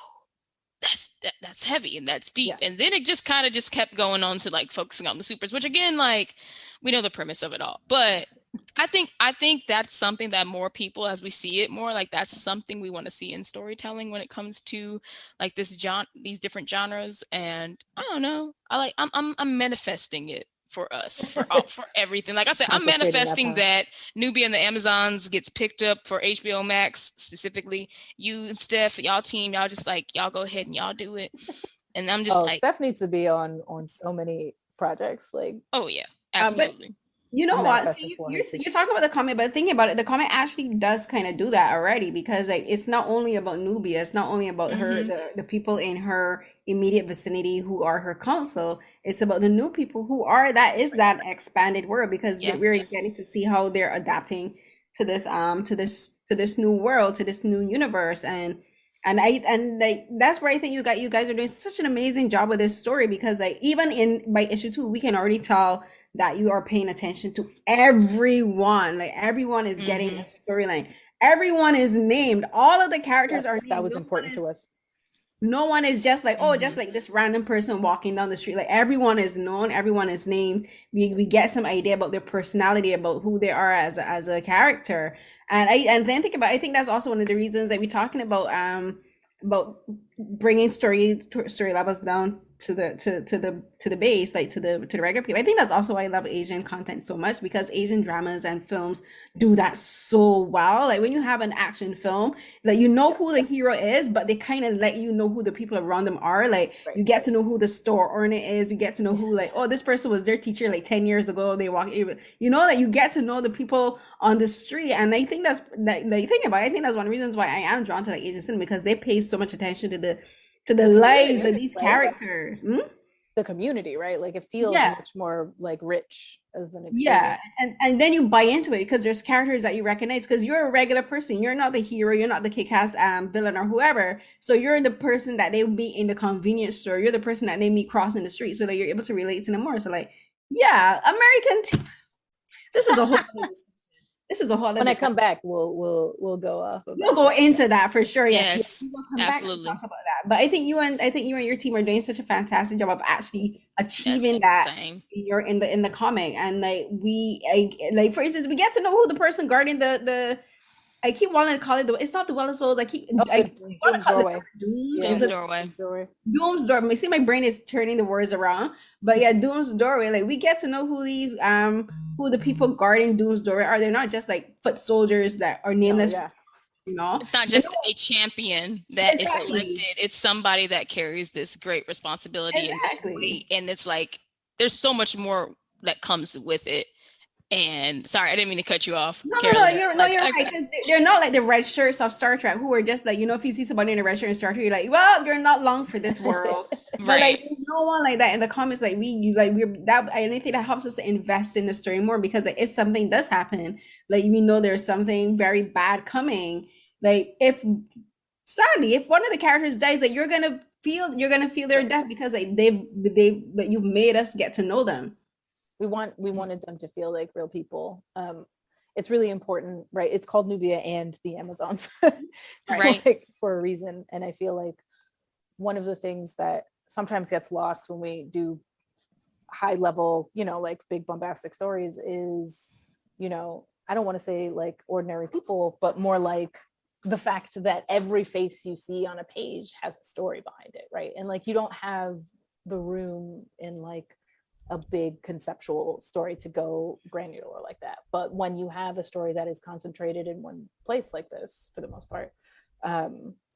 that's heavy and that's deep. And then it just kind of just kept going on to like focusing on the supers, which again, like we know the premise of it all, but I think that's something that more people, as we see it more, like that's something we want to see in storytelling when it comes to like these different genres. And I don't know, I'm manifesting it for us, for everything. Like I said, I'm manifesting that Nubia and the Amazons gets picked up for HBO Max specifically. You and Steph, y'all team, y'all just like, y'all go ahead and y'all do it. And I'm just like, Steph needs to be on so many projects. Like, oh yeah, absolutely. You know what? manifested See, for her you're too. you're talking about the comic, but thinking about it, the comic actually does kind of do that already because like it's not only about Nubia, it's not only about her, Hmm. the people in her immediate vicinity who are her council. It's about the new people who are that is that expanded world because Yeah. we're getting to see how they're adapting to this to this new world, to this new universe, and like that's where I think you guys are doing such an amazing job with this story because like even in by issue 2 we can already tell that you are paying attention to everyone. Like everyone is getting a Hmm. storyline. Everyone is named. All of the characters are Yes, that named. was important to us. No one is just like, oh, just Hmm. like this random person walking down the street. Like everyone is known, everyone is named. We get some idea about their personality, about who they are as a character. And then think about, I think that's also one of the reasons that we're talking about bringing story levels down to the base, like to the regular people. I think that's also why I love Asian content so much because Asian dramas and films do that so well. Like when you have an action film, like you know Yes, who the hero is, but they kind of let you know who the people around them are. Like right. you get to know who the store owner is. You get to know who like, oh, this person was their teacher like 10 years ago. They walk, you know, like you get to know the people on the street. And I think that's like think about it, I think that's one of the reasons why I am drawn to like Asian cinema because they pay so much attention to the The lives community, of these right? characters. Hmm? The community, right? Like it feels Yeah. much more like rich as an Yeah, experience. and then you buy into it because there's characters that you recognize because you're a regular person. You're not the hero. You're not the kick-ass villain or whoever. So you're the person that they meet in the convenience store. You're the person that they meet crossing the street, so that you're able to relate to them more. So like, yeah, this is a whole other discussion. This is a whole other When I discussion. come back, we'll go off We'll about go that. into that for sure. Yes, yes, Yes, we will come back and talk absolutely. about that. But I think you and your team are doing such a fantastic job of actually achieving Yes, that same. in your in the comic. And like like for instance, we get to know who the person guarding the I keep wanting to call it the it's not the Well of Souls. Oh, I the want to Doom's call it doorway. the Dooms. Yeah, Is Doom's it Doorway. Doom's doorway. Doom's Door? I see my brain is turning the words around. But yeah, Doom's Doorway. Like we get to know who these who the people guarding Doom's Doorway are. They're not just like foot soldiers that are No, nameless, yeah, you know. It's not They just know a champion that is exactly. selected. It's somebody that carries this great responsibility in this Exactly. weight. And it's like there's so much more that comes with it. And sorry, I didn't mean to cut you off, No, no, no. Carolyn. You're no, Like you're right. Because they're not like the red shirts of Star Trek, who are just like, you know, if you see somebody in a red shirt in Star Trek, you're like, well, you're not long for this world. But like, right. there's no one like that in the comics. Like we're that. I think that helps us to invest in the story more because like, if something does happen, like we know there's something very bad coming. Like if sadly, if one of the characters dies, like you're gonna feel their right. death because like they like you've made us get to know them. We wanted them to feel like real people. It's really important, right? It's called Nubia and the Amazons, Right. like for a reason. And I feel like one of the things that sometimes gets lost when we do high level, you know, like big bombastic stories is, you know, I don't want to say like ordinary people, but more like the fact that every face you see on a page has a story behind it, right? And like you don't have the room in like a big conceptual story to go granular like that. But when you have a story that is concentrated in one place like this, for the most part,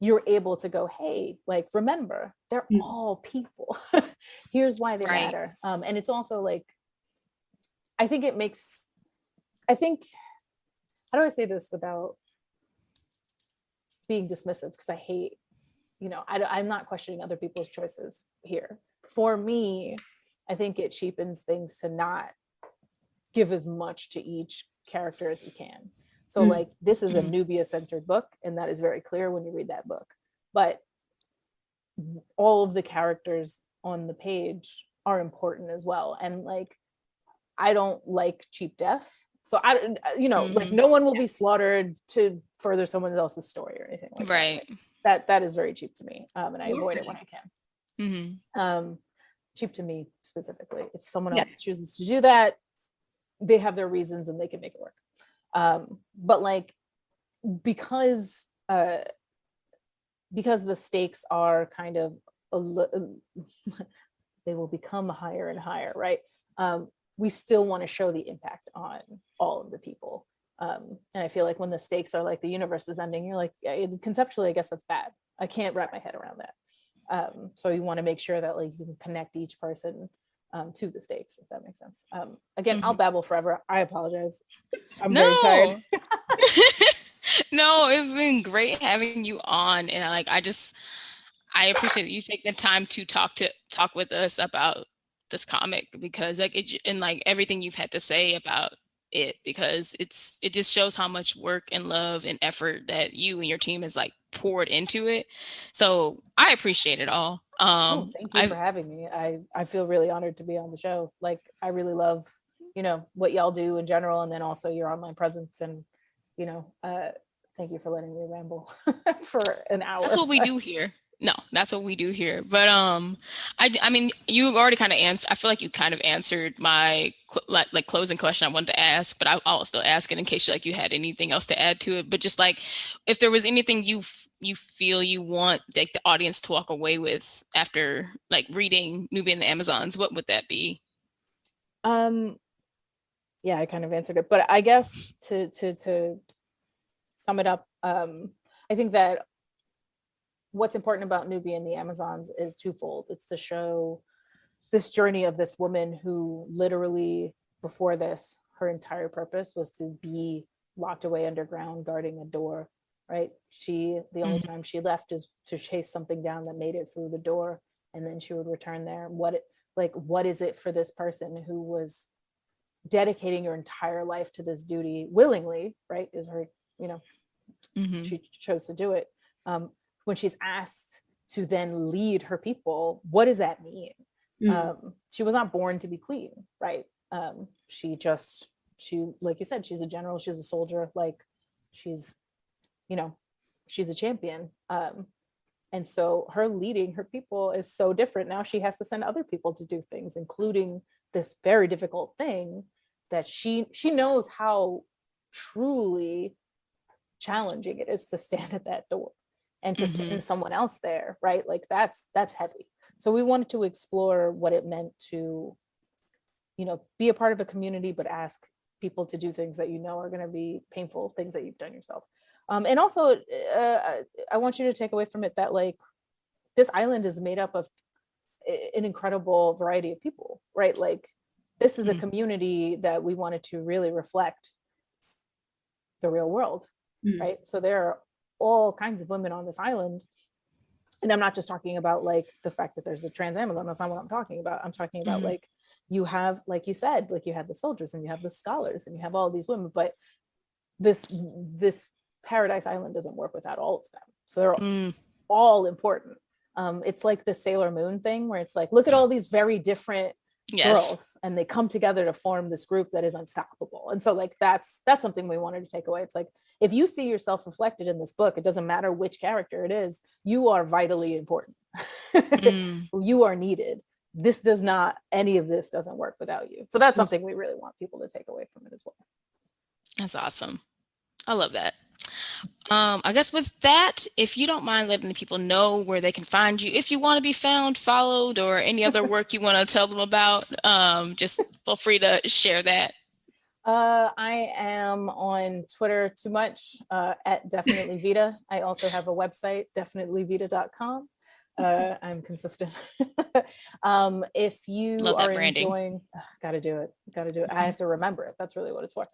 you're able to go, hey, like, remember, they're Mm. all people. Here's why they Right. matter. And it's also like, I think it makes, I think, how do I say this without being dismissive? Because I hate, you know, I'm not questioning other people's choices here. For me, I think it cheapens things to not give as much to each character as you can. So Mm. like this is a Mhm. Nubia centered book, and that is very clear when you read that book. But all of the characters on the page are important as well. And like I don't like cheap death. So I, you know, like Mhm. no one will be slaughtered to further someone else's story or anything like that. Right. Like, that is very cheap to me, and I Yeah, avoid for it when sure. I can. Mhm. Cheap to me specifically. If someone Yeah. else chooses to do that, they have their reasons and they can make it work. But like because because the stakes are kind of they will become higher and higher, right? We still want to show the impact on all of the people. And I feel like when the stakes are like the universe is ending, you're like, yeah, conceptually, I guess that's bad. I can't wrap my head around that. So you want to make sure that like you can connect each person to the stakes, if that makes sense. Again, I'll babble forever. I apologize. I'm very No. tired. No, it's been great having you on, and I appreciate that you take the time to talk with us about this comic, because like and like everything you've had to say about it, because it just shows how much work and love and effort that you and your team has like poured into it. So I appreciate it all. Oh, thank you for having me. I feel really honored to be on the show. Like, I really love, what y'all do in general, and then also your online presence, and thank you for letting me ramble for an hour. That's what we do here. No, that's what we do here. But I mean, you already kind of answered. I feel like you kind of answered my like closing question I wanted to ask, but I'll still ask it in case you had anything else to add to it. But just like, if there was anything you feel you want like the audience to walk away with after like reading Nubia and the Amazons, what would that be? Yeah, I kind of answered it, but I guess to sum it up, I think that what's important about Nubia and the Amazons is twofold. It's to show this journey of this woman who literally, before this, her entire purpose was to be locked away underground guarding a door, right? The only time she left is to chase something down that made it through the door, and then she would return there. What is it for this person who was dedicating her entire life to this duty willingly, right? Is her, she chose to do it. When she's asked to then lead her people, what does that mean? She was not born to be queen, right? She, like you said, she's a general, she's a soldier, like she's a champion. And so her leading her people is so different. Now she has to send other people to do things, including this very difficult thing that she knows how truly challenging it is to stand at that door and to send someone else there, right? Like that's heavy. So we wanted to explore what it meant to, be a part of a community, but ask people to do things that are going to be painful, things that you've done yourself. And also, I want you to take away from it that like this island is made up of an incredible variety of people, right? Like this is a community that we wanted to really reflect the real world, right? So there are all kinds of women on this island. And I'm not just talking about like the fact that there's a trans Amazon. That's not what I'm talking about. I'm talking about like, you have, like you said, like you have the soldiers and you have the scholars and you have all these women, but this Paradise Island doesn't work without all of them. So they're all important. It's like the Sailor Moon thing where it's like, look at all these very different girls and they come together to form this group that is unstoppable. And so like that's something we wanted to take away. It's like, if you see yourself reflected in this book, it doesn't matter which character it is, you are vitally important. You are needed. Any of this doesn't work without you. So that's something we really want people to take away from it as well. That's awesome. I love that. I guess with that, if you don't mind letting the people know where they can find you, if you want to be found, followed, or any other work you want to tell them about, just feel free to share that. I am on Twitter too much, at Definitely Vita. I also have a website, definitelyvita.com. I'm consistent. If you are enjoying, gotta do it. I have to remember it. That's really what it's for.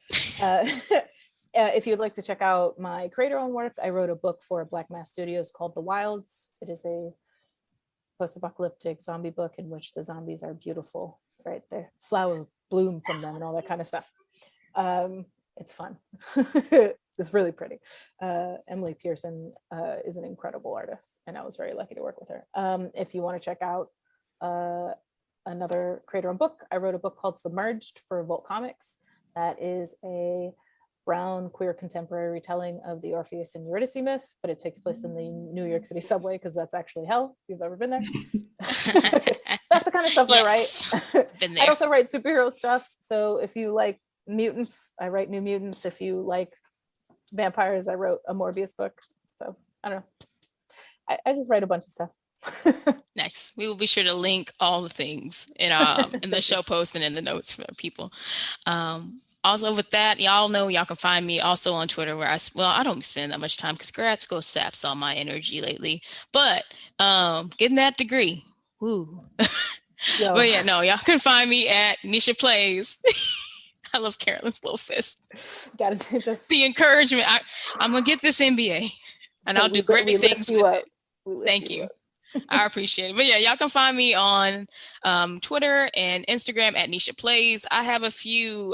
If you'd like to check out my creator-owned work, I wrote a book for Black Mass Studios called The Wilds. It is a post-apocalyptic zombie book in which the zombies are beautiful, right? The flowers bloom from them and all that kind of stuff. It's fun. It's really pretty. Emily Pearson is an incredible artist, and I was very lucky to work with her. If you want to check out another creator-owned book, I wrote a book called Submerged for Volt Comics. That is a brown queer contemporary retelling of the Orpheus and Eurydice myth, but it takes place in the New York City subway because that's actually hell if you've ever been there. That's the kind of stuff I write. Been there. I also write superhero stuff. So if you like mutants, I write New Mutants. If you like vampires, I wrote a Morbius book. So I don't know. I just write a bunch of stuff. Nice. We will be sure to link all the things in the show post and in the notes for people. Also with that, y'all know y'all can find me also on Twitter where I don't spend that much time because grad school saps all my energy lately, but getting that degree, woo. Yo. But yeah, no, y'all can find me at Nisha Plays. I love Carolyn's little fist. Gotta say just The encouragement. I'm gonna get this MBA, and I'll do great things with it. Thank you. I appreciate it. But yeah, y'all can find me on Twitter and Instagram at Nisha Plays. I have a few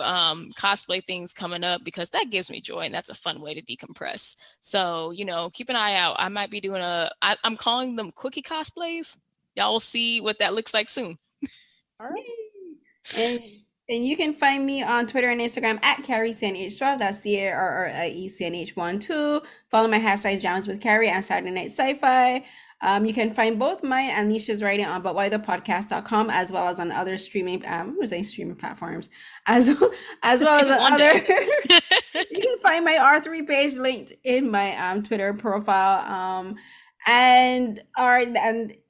cosplay things coming up because that gives me joy and that's a fun way to decompress. So, keep an eye out. I might be doing I'm calling them quickie cosplays. Y'all will see what that looks like soon. All right. And you can find me on Twitter and Instagram at CarrieCNH12. That's CarrieCNH12. Follow my hashtag Jams with Carrie and Saturday Night Sci-Fi. You can find both mine and Nisha's writing on butwhythepodcast.com as well as on other streaming platforms as well as other you can find my R3 page linked in my Twitter profile. And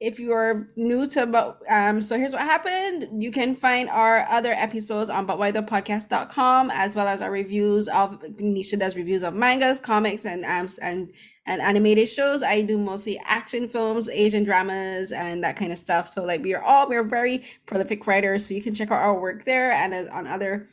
if you're new to so here's what happened. You can find our other episodes on butwhythepodcast.com as well as our reviews of Nisha does reviews of mangas, comics, and animated shows. I do mostly action films, Asian dramas, and that kind of stuff. So like we're very prolific writers, so you can check out our work there and on other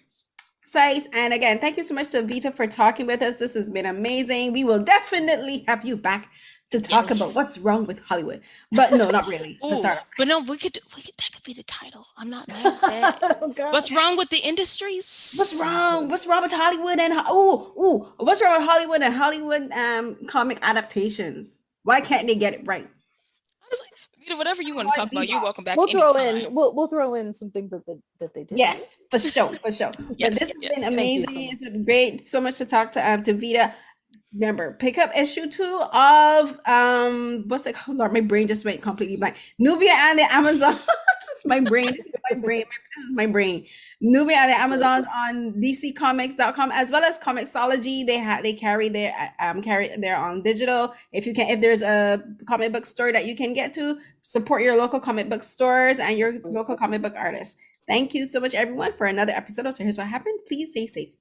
sites. And again, thank you so much to Vita for talking with us. This has been amazing. We will definitely have you back to talk about what's wrong with Hollywood, but no, not really. Sorry. But no, we could that could be the title. I'm not mad at that. Oh, what's wrong with the industries? What's wrong with Hollywood and what's wrong with Hollywood and Hollywood comic adaptations? Why can't they get it right? Honestly, whatever you want to talk about, you're welcome back. We'll throw in some things that they did. Yes, for sure. Yes, but this has been amazing. It's been great. So much to talk to Vita. Remember, pick up issue 2 of what's it called? Lord, my brain just went completely blank. Nubia and the Amazon. This is my brain. This is my brain. Nubia and the Amazons on dccomics.com as well as Comixology. They carry their on digital. If there's a comic book store that you can get to, support your local comic book stores and your local comic book artists. Thank you so much, everyone, for another episode of So Here's What Happened. Please stay safe.